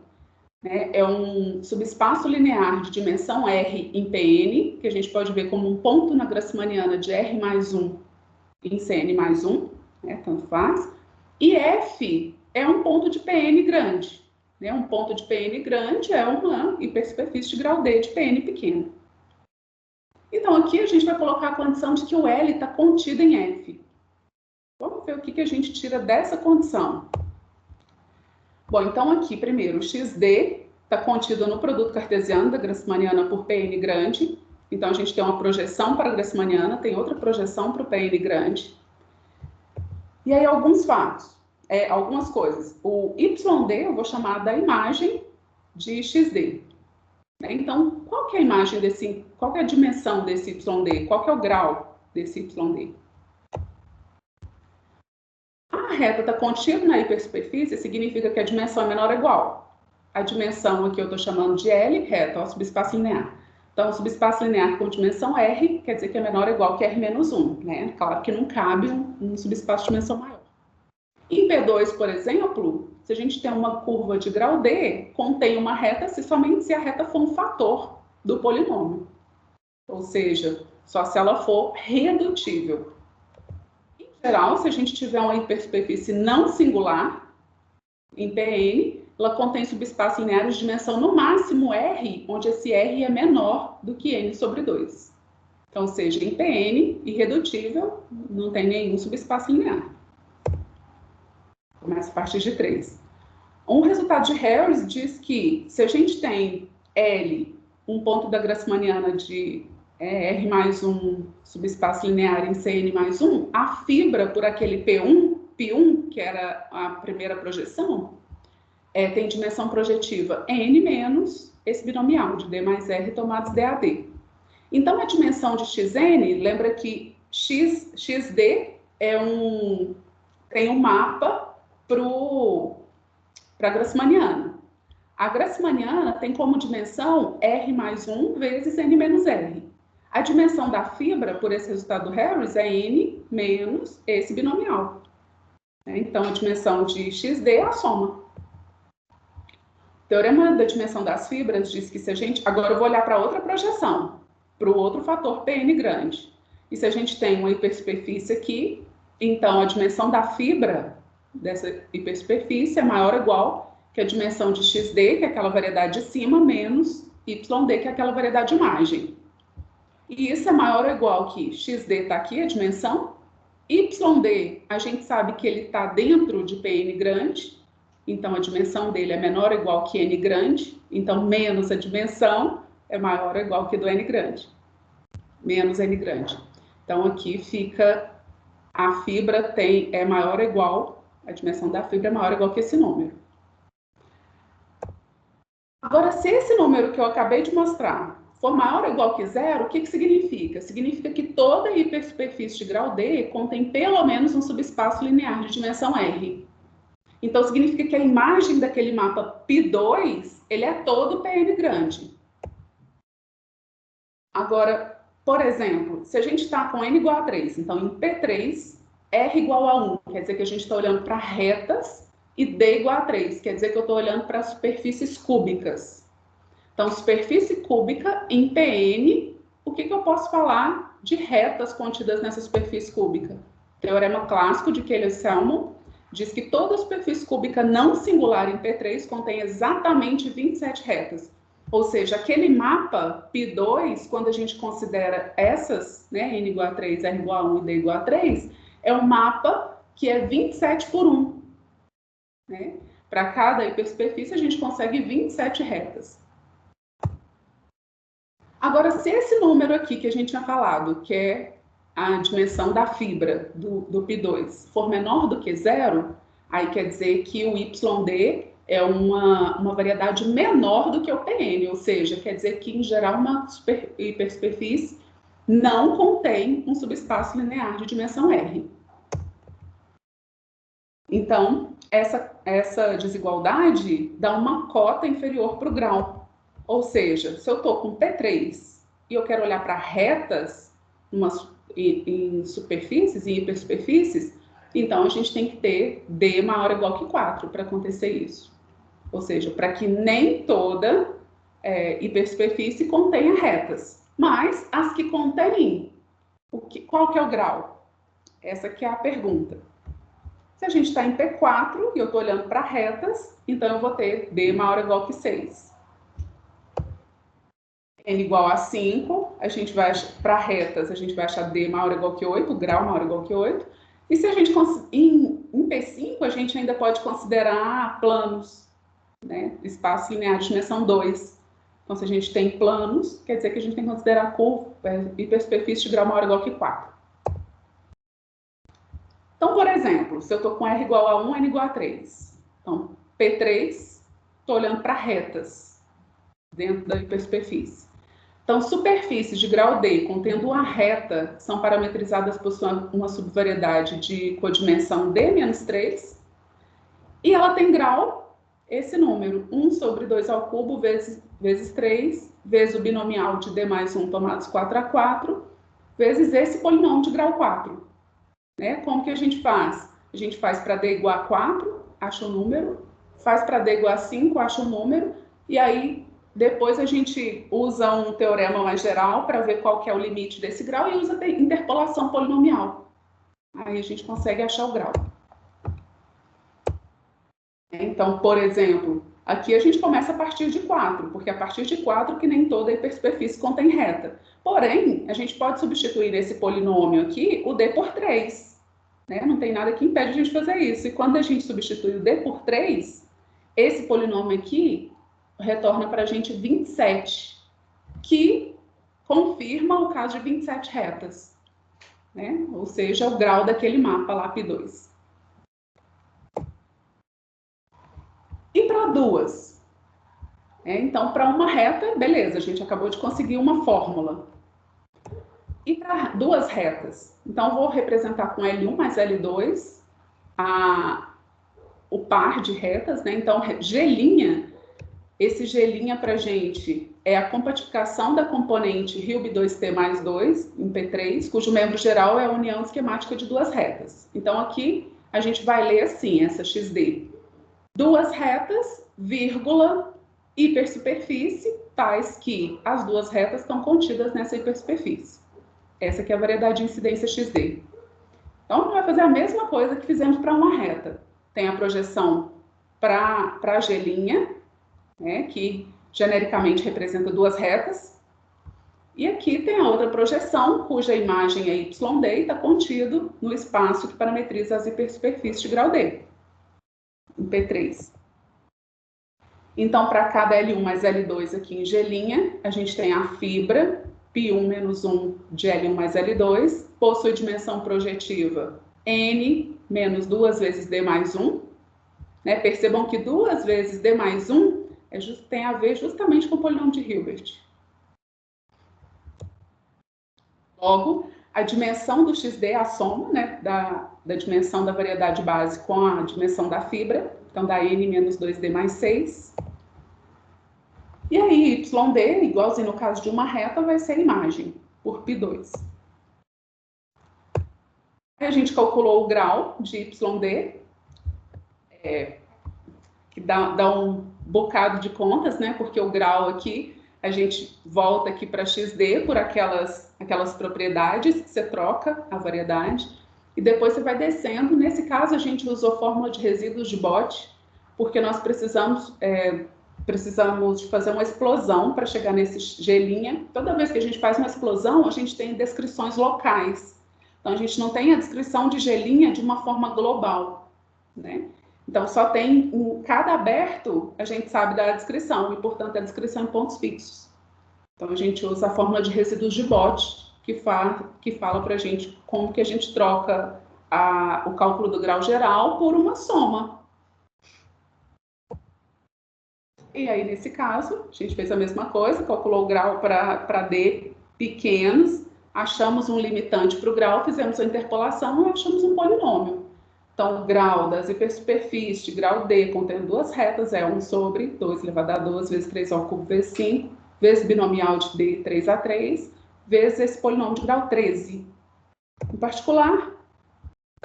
né, é um subespaço linear de dimensão R em PN, que a gente pode ver como um ponto na Grassmanniana de R mais 1 em CN mais 1, né, tanto faz. E F é um ponto de PN grande. Né? Um ponto de PN grande é uma hipersuperfície de grau D de PN pequeno. Então, aqui a gente vai colocar a condição de que o L está contido em F. Vamos ver o que a gente tira dessa condição. Bom, então aqui, primeiro, o XD está contido no produto cartesiano da Grassmanniana por PN grande. Então, a gente tem uma projeção para a Grassmanniana, tem outra projeção para o PN grande. E aí, alguns fatos, algumas coisas. O YD eu vou chamar da imagem de XD. Então, qual que é a imagem qual que é a dimensão desse YD? Qual que é o grau desse YD? A reta está contida na hipersuperfície, significa que a dimensão é menor ou igual. A dimensão aqui eu estou chamando de L, reta, o subespaço linear. Então, o subespaço linear com dimensão R quer dizer que é menor ou igual que R menos 1, né? Claro que não cabe um subespaço de dimensão maior. Em P2, por exemplo, se a gente tem uma curva de grau D, contém uma reta somente se a reta for um fator do polinômio. Ou seja, só se ela for redutível. Em geral, se a gente tiver uma hipersuperfície não singular, em PN, ela contém subespaços lineares de dimensão no máximo R, onde esse R é menor do que N sobre 2. Então, ou seja, em PN, irredutível, não tem nenhum subespaço linear. Começa a partir de 3. Um resultado de Harris diz que se a gente tem L, um ponto da Grassmanniana de R mais 1 subespaço linear em CN mais 1, a fibra por aquele P1, que era a primeira projeção, tem dimensão projetiva N menos esse binomial de D mais R tomados DAD. Então, a dimensão de XN, lembra que XD tem um mapa para a Grassmanniana. A Grassmanniana tem como dimensão R mais 1 vezes N menos R. A dimensão da fibra, por esse resultado do Harris, é N menos esse binomial. Então, a dimensão de XD é a soma. O teorema da dimensão das fibras diz que se a gente... Agora eu vou olhar para outra projeção, para o outro fator PN grande. E se a gente tem uma hipersuperfície aqui, então a dimensão da fibra dessa hipersuperfície é maior ou igual que é a dimensão de XD, que é aquela variedade de cima, menos YD, que é aquela variedade de margem. E isso é maior ou igual que XD está aqui, a dimensão. YD, a gente sabe que ele está dentro de PN grande, então a dimensão dele é menor ou igual que N grande, então menos a dimensão é maior ou igual que do N grande, menos N grande. Então aqui fica, a fibra é maior ou igual, a dimensão da fibra é maior ou igual que esse número. Agora, se esse número que eu acabei de mostrar for maior ou igual que zero, o que significa? Significa que toda hipersuperfície de grau D contém pelo menos um subespaço linear de dimensão R. Então, significa que a imagem daquele mapa P2, ele é todo PN grande. Agora, por exemplo, se a gente está com N igual a 3, então em P3, R igual a 1, quer dizer que a gente está olhando para retas, e D igual a 3, quer dizer que eu estou olhando para superfícies cúbicas. Então, superfície cúbica em PN, o que eu posso falar de retas contidas nessa superfície cúbica? Teorema clássico de Keeler-Selman diz que toda superfície cúbica não singular em P3 contém exatamente 27 retas. Ou seja, aquele mapa P2, quando a gente considera essas, né, N igual a 3, R igual a 1 e D igual a 3, é um mapa que é 27 por 1. Né? Para cada hipersuperfície, a gente consegue 27 retas. Agora, se esse número aqui que a gente tinha falado, que é a dimensão da fibra do P2, for menor do que zero, aí quer dizer que o YD é uma variedade menor do que o PN, ou seja, quer dizer que, em geral, uma hipersuperfície não contém um subespaço linear de dimensão R. Então, essa desigualdade dá uma cota inferior para o grau. Ou seja, se eu estou com P3 e eu quero olhar para retas em superfícies, em hipersuperfícies, então a gente tem que ter D maior ou igual que 4 para acontecer isso. Ou seja, para que nem toda hipersuperfície contenha retas, mas as que contêm, qual que é o grau? Essa que é a pergunta. Se a gente está em P4 e eu estou olhando para retas, então eu vou ter D maior ou igual que 6. N igual a 5, a gente vai, para retas, a gente vai achar D maior ou igual que 8, grau maior ou igual que 8. E se a gente, em P5, a gente ainda pode considerar planos, né? Espaço linear de dimensão 2. Então, se a gente tem planos, quer dizer que a gente tem que considerar hipersuperfície de grau maior ou igual que 4. Então, por exemplo, se eu estou com R igual a 1, N igual a 3. Então, P3, estou olhando para retas dentro da hipersuperfície. Então, superfícies de grau D contendo uma reta são parametrizadas por uma subvariedade de codimensão D-3 e ela tem grau, esse número, 1 sobre 2 ao cubo vezes 3, vezes o binomial de D mais 1 tomados 4 a 4, vezes esse polinômio de grau 4. Né? Como que a gente faz? A gente faz para D igual a 4, acha o número, faz para D igual a 5, acha o número, e aí depois a gente usa um teorema mais geral para ver qual que é o limite desse grau e usa a interpolação polinomial. Aí a gente consegue achar o grau. Então, por exemplo, aqui a gente começa a partir de 4, porque é a partir de 4 que nem toda a hipersuperfície contém reta. Porém, a gente pode substituir esse polinômio aqui, o D por 3. Né? Não tem nada que impede a gente fazer isso. E quando a gente substitui o D por 3, esse polinômio aqui retorna para a gente 27, que confirma o caso de 27 retas. Né? Ou seja, o grau daquele mapa lá, P2. E para duas? Então, para uma reta, beleza, a gente acabou de conseguir uma fórmula. E para duas retas? Então, eu vou representar com L1 mais L2 o par de retas, né? Então, G', esse G' para a gente é a compactificação da componente RILB2T mais 2, em P3, cujo membro geral é a união esquemática de duas retas. Então, aqui a gente vai ler assim, essa XD. Duas retas, vírgula, hipersuperfície, tais que as duas retas estão contidas nessa hipersuperfície. Essa aqui é a variedade de incidência XD. Então, a gente vai fazer a mesma coisa que fizemos para uma reta. Tem a projeção para a G', né, que genericamente representa duas retas. E aqui tem a outra projeção, cuja imagem é YD e está contido no espaço que parametriza as hipersuperfícies de grau D, em P3. Então, para cada L1 mais L2 aqui em G', a gente tem a fibra, π1 menos 1 de L1 mais L2, possui dimensão projetiva N menos 2 vezes D mais 1. Né? Percebam que 2 vezes D mais 1 tem a ver justamente com o polinômio de Hilbert. Logo, a dimensão do XD é a soma, né, da dimensão da variedade base com a dimensão da fibra, então dá N menos 2D mais 6. E aí, YD, igualzinho no caso de uma reta, vai ser a imagem, por π2. Aí a gente calculou o grau de YD, que dá um bocado de contas, né? Porque o grau aqui, a gente volta aqui para XD por aquelas propriedades que você troca a variedade, e depois você vai descendo. Nesse caso, a gente usou fórmula de resíduos de Bott, porque nós precisamos de fazer uma explosão para chegar nesse G'. Toda vez que a gente faz uma explosão, a gente tem descrições locais. Então, a gente não tem a descrição de G' de uma forma global, né? Então, só tem em cada aberto, a gente sabe da descrição, e, portanto, a descrição em pontos fixos. Então, a gente usa a fórmula de resíduos de Bott, que fala para a gente como que a gente troca o cálculo do grau geral por uma soma. E aí, nesse caso, a gente fez a mesma coisa, calculou o grau para D pequenos, achamos um limitante para o grau, fizemos a interpolação e achamos um polinômio. Então, o grau das hipersuperfícies de grau D, contendo duas retas, é 1 sobre 2 elevado a 2 vezes 3 ao cubo vezes 5, vezes binomial de D 3A3, vezes esse polinômio de grau 13. Em particular,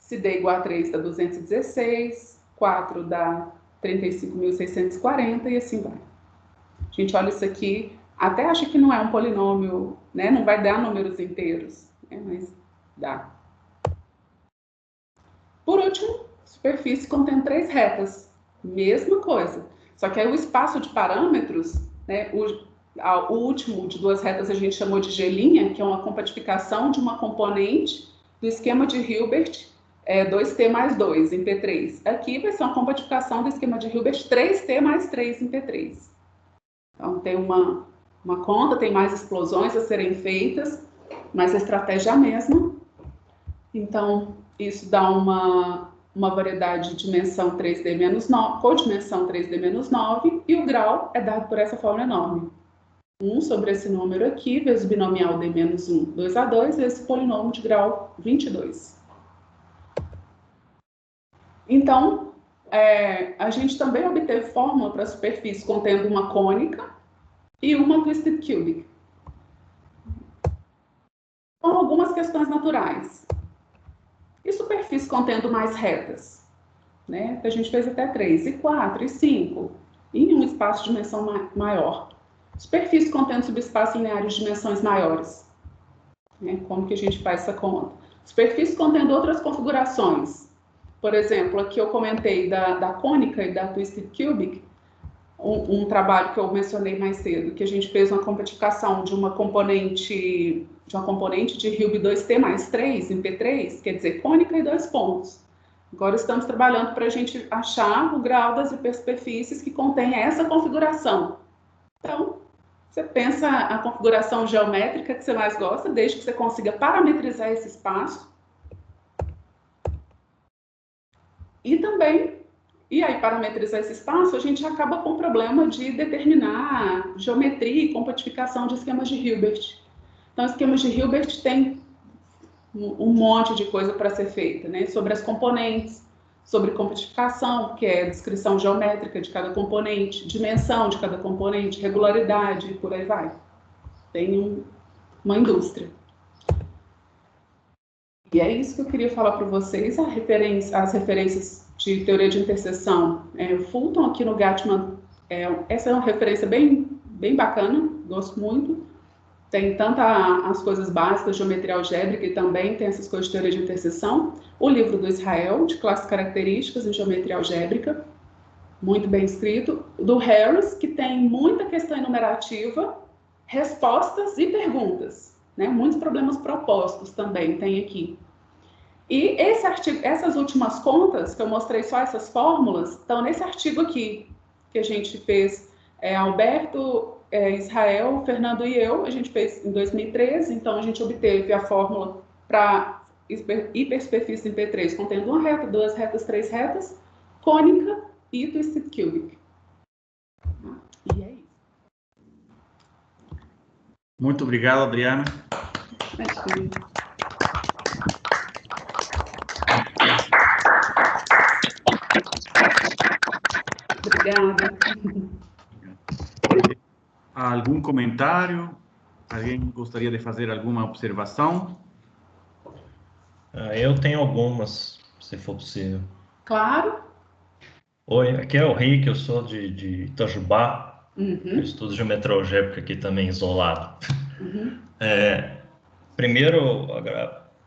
se D igual a 3 dá 216, 4 dá 35.640 e assim vai. A gente olha isso aqui, até acha que não é um polinômio, né? Não vai dar números inteiros, né? Mas dá. Por último, superfície contém 3 retas, mesma coisa. Só que aí o espaço de parâmetros, né? O último de 2 retas a gente chamou de G', que é uma compactificação de uma componente do esquema de Hilbert 2T mais 2 em P3. Aqui vai ser uma compactificação do esquema de Hilbert 3T mais 3 em P3. Então, tem uma conta, tem mais explosões a serem feitas, mas a estratégia é a mesma. Então, isso dá uma variedade de dimensão 3D menos 9, codimensão 3D menos 9, e o grau é dado por essa fórmula enorme. 1 sobre esse número aqui, vezes o binomial D menos 1, 2A2, vezes o polinômio de grau 22. Então, a gente também obteve fórmula para a superfície contendo uma cônica e uma twisted cubic. Com algumas questões naturais. E superfície contendo mais retas? Né? A gente fez até 3, e 4, e 5, em um espaço de dimensão maior. Superfície contendo subespaços lineares de dimensões maiores. Né? Como que a gente faz essa conta? Superfície contendo outras configurações. Por exemplo, aqui eu comentei da cônica e da twisted cubic, um trabalho que eu mencionei mais cedo, que a gente fez uma compactificação de uma componente de Hilbert 2T mais 3 em P3, quer dizer, cônica e 2 pontos. Agora estamos trabalhando para a gente achar o grau das hipersuperfícies que contém essa configuração. Então, você pensa a configuração geométrica que você mais gosta, desde que você consiga parametrizar esse espaço. E aí, parametrizar esse espaço, a gente acaba com o problema de determinar geometria e compactificação de esquemas de Hilbert. Então, esquemas de Hilbert tem um monte de coisa para ser feita, né? Sobre as componentes, sobre compactificação, que é a descrição geométrica de cada componente, dimensão de cada componente, regularidade, e por aí vai. Tem uma indústria. E é isso que eu queria falar para vocês, as referências de teoria de interseção. Fulton aqui no Gatman, essa é uma referência bem bacana, gosto muito. Tem tanto as coisas básicas, geometria algébrica, e também tem essas coisas de teoria de interseção. O livro do Israel, de classes características em geometria algébrica. muito bem escrito. Do Harris, que tem muita questão enumerativa, respostas e perguntas, né? Muitos problemas propostos também tem aqui. E esse artigo, essas últimas contas, que eu mostrei só essas fórmulas, estão nesse artigo aqui, que a gente fez, Alberto, Israel, Fernando e eu, a gente fez em 2013, então a gente obteve a fórmula para hipersuperfície em P3, contendo uma reta, duas retas, três retas, cônica e twisted cubic. E é isso. Muito obrigado, Adriana. Obrigada. Algum comentário? Alguém gostaria de fazer alguma observação? Eu tenho algumas, se for possível. Claro. Oi, aqui é o Rick, eu sou de Itajubá. Eu estudo geometria algébrica aqui também, isolado. Primeiro,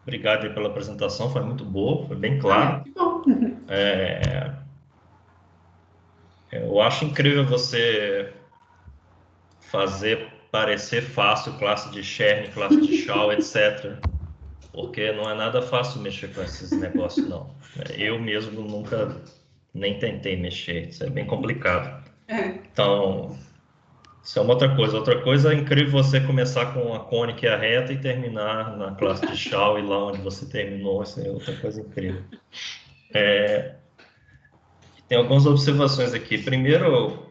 obrigado aí pela apresentação, foi muito boa, foi bem claro. Que bom. Eu acho incrível você fazer parecer fácil classe de Chern, classe de Shao, etc. Porque não é nada fácil mexer com esses negócios, não. Eu mesmo nunca nem tentei mexer, isso é bem complicado. Então, isso é uma outra coisa. Outra coisa é incrível você começar com a cônica e a reta e terminar na classe de Shao e lá onde você terminou, isso é outra coisa incrível. Tem algumas observações aqui. Primeiro,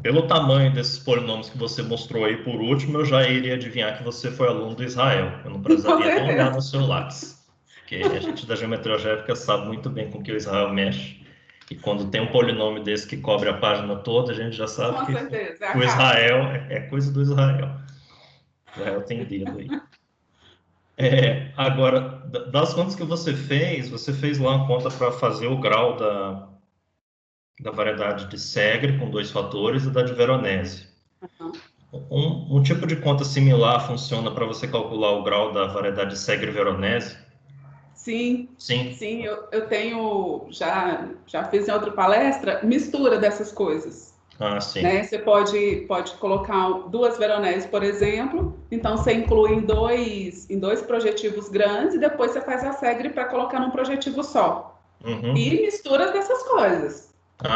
pelo tamanho desses polinômios que você mostrou aí por último, eu já iria adivinhar que você foi aluno do Israel. Eu não precisaria nem olhar no seu lápis, porque a gente da geometria algébrica sabe muito bem com que o Israel mexe. E quando tem um polinômio desse que cobre a página toda, a gente já sabe que o Israel é coisa do Israel. O Israel tem dedo aí. Agora, das contas que você fez lá uma conta para fazer o grau da variedade de Segre com 2 fatores e da de Veronese. Um tipo de conta similar funciona para você calcular o grau da variedade de Segre-Veronese? Sim, eu tenho, já fiz em outra palestra, mistura dessas coisas. Sim. Né? Você pode colocar 2 Veronese, por exemplo, então você inclui em dois projetivos grandes e depois você faz a Segre para colocar num projetivo só. E mistura dessas coisas.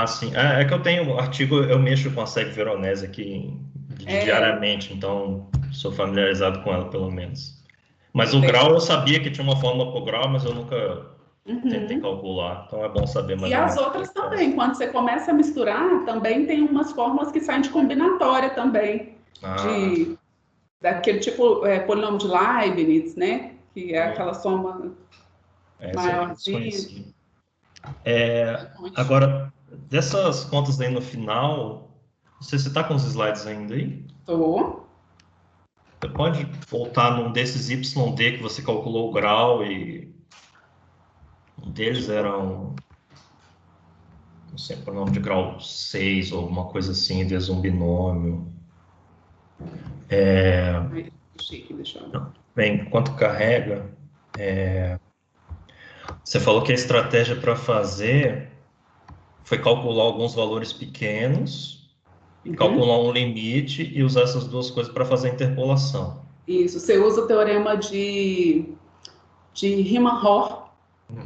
Sim. É que eu tenho artigo, eu mexo com a Segre-Veronese aqui diariamente, então sou familiarizado com ela, pelo menos. Mas o grau, eu sabia que tinha uma fórmula para o grau, mas eu nunca tentei calcular, então é bom saber mais. E as outras também, quando você começa a misturar, também tem umas fórmulas que saem de combinatória também, daquele tipo polinômio de Leibniz, né? Que é aquela soma maiorzinha. Agora, dessas contas aí no final, você está com os slides ainda aí? Estou. Você pode voltar num desses YD que você calculou o grau e um deles era não sei, pronome de grau 6 ou alguma coisa assim, vezes um binômio. Bem, enquanto carrega, você falou que a estratégia para fazer foi calcular alguns valores pequenos, calcular um limite e usar essas duas coisas para fazer a interpolação. Isso, você usa o teorema de Riemann-Roch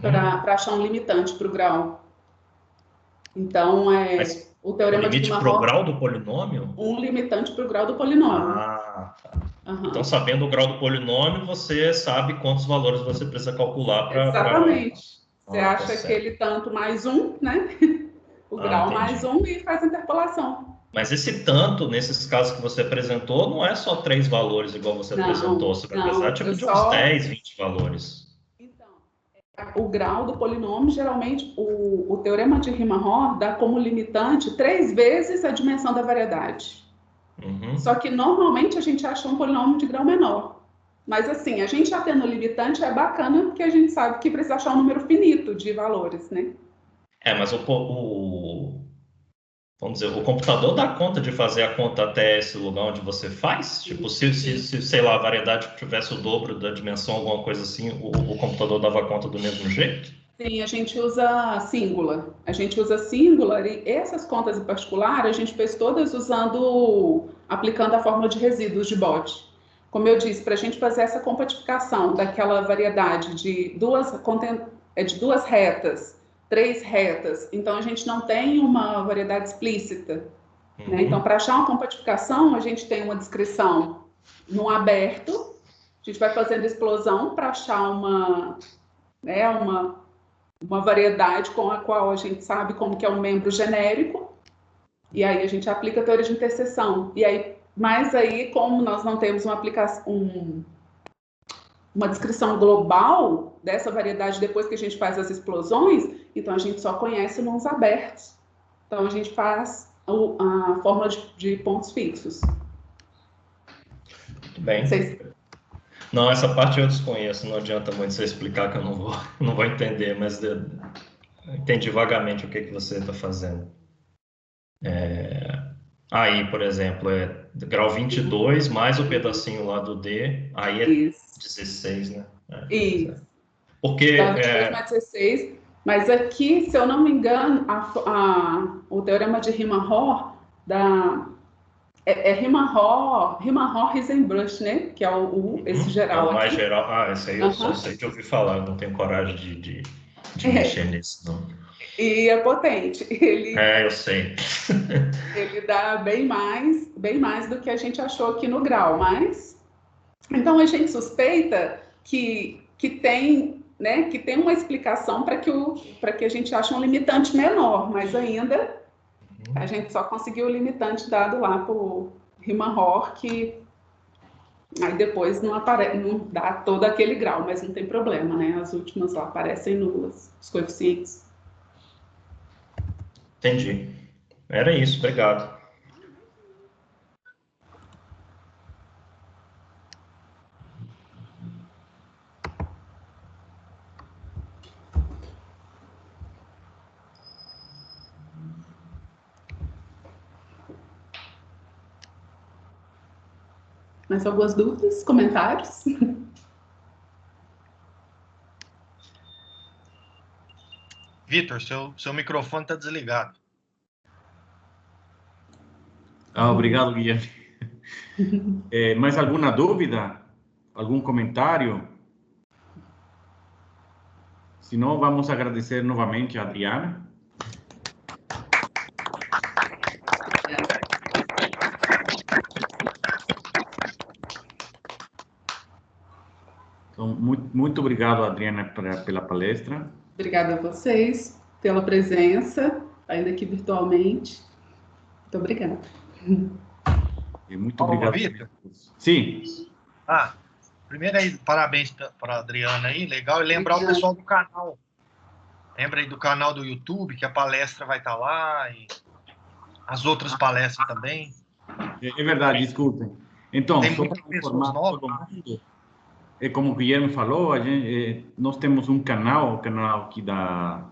para achar um limitante para o grau. Então, o teorema de Riemann-Roch... limite para o grau do polinômio? Um limitante para o grau do polinômio. Tá. Então, sabendo o grau do polinômio, você sabe quantos valores você precisa calcular para... Exatamente. Você acha aquele tanto mais um, né? O grau mais um e faz a interpolação. Mas esse tanto, nesses casos que você apresentou, não é só 3 valores igual você apresentou. Você vai precisar de uns 10, 20 valores. Então, o grau do polinômio, geralmente, o teorema de Riemann-Roch dá como limitante 3 vezes a dimensão da variedade. Só que, normalmente, a gente acha um polinômio de grau menor. Mas, assim, a gente já tendo limitante é bacana porque a gente sabe que precisa achar um número finito de valores, né? Mas vamos dizer, o computador dá conta de fazer a conta até esse lugar onde você faz? Tipo, se sei lá, a variedade tivesse o dobro da dimensão, alguma coisa assim, o computador dava conta do mesmo jeito? Sim, a gente usa Singular. A gente usa Singular e essas contas em particular a gente fez todas aplicando a fórmula de resíduos de Bott. Como eu disse, para a gente fazer essa compactificação daquela variedade de duas retas, três retas, então a gente não tem uma variedade explícita, né? Então, para achar uma compactificação, a gente tem uma descrição no aberto, a gente vai fazendo explosão para achar né, uma variedade com a qual a gente sabe como que é um membro genérico, e aí a gente aplica a teoria de interseção. Mas aí, como nós não temos uma descrição global dessa variedade depois que a gente faz as explosões, então a gente só conhece nos abertos. Então a gente faz a fórmula de pontos fixos. Muito bem. Não, essa parte eu desconheço, não adianta muito você explicar que eu não vou entender, mas entendi vagamente o que você está fazendo. Aí, por exemplo, grau 22 mais o pedacinho lá do D, aí é isso. 16, né? Isso. Porque... Grau 22 mais 16, mas aqui, se eu não me engano, o teorema de Riemann-Roch Riemann-Roch-Heisenberg, né? Que é esse geral mais aqui. geral. Esse aí eu só sei de ouvir falar, não tenho coragem de mexer nisso, não. E é potente. Eu sei. Ele dá bem mais do que a gente achou aqui no grau, mas... Então, a gente suspeita que tem, né, que tem uma explicação para que a gente ache um limitante menor, mas ainda a gente só conseguiu o limitante dado lá por Riemann-Roch, que aí depois não dá todo aquele grau, mas não tem problema, né? As últimas lá aparecem nulas, os coeficientes. Entendi. Era isso, obrigado. Mais algumas dúvidas, comentários? Vitor, seu microfone está desligado. Obrigado, Guilherme. Mais alguma dúvida? Algum comentário? Se não, vamos agradecer novamente a Adriana. Então, muito obrigado, Adriana, pela palestra. Obrigada a vocês pela presença, ainda aqui virtualmente. Muito obrigada. E muito obrigado. Vitor? Sim. Primeiro aí, parabéns para a Adriana aí, legal. E lembrar o pessoal do canal. Lembra aí do canal do YouTube, que a palestra vai estar lá, e as outras palestras também. É verdade, desculpem. Então, só para informar todo mundo, como o Guilherme falou, nós temos um canal, o canal aqui da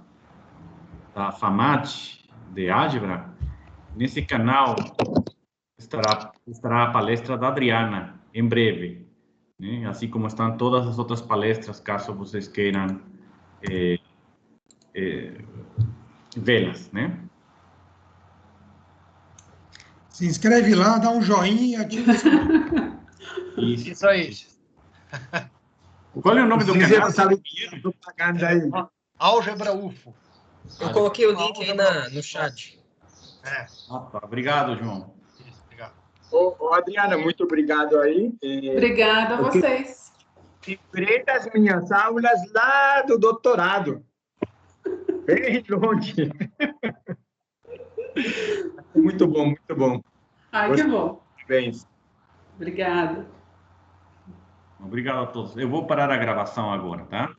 FAMAT, de álgebra. Nesse canal estará a palestra da Adriana, em breve, né? Assim como estão todas as outras palestras, caso vocês queiram vê-las, né? Se inscreve lá, dá um joinha e ativa Isso aí. Qual é o nome do canal? Propaganda aí. Álgebra UFO. Eu coloquei o link aí no chat. Tá. Obrigado, João. Isso, obrigado. Adriana, muito obrigado aí. Obrigada a vocês. Lembrei das minhas aulas lá do doutorado. Bem longe. Muito bom, muito bom. Ai, que bom. Parabéns. Obrigada. Obrigado a todos. Eu vou parar a gravação agora, tá?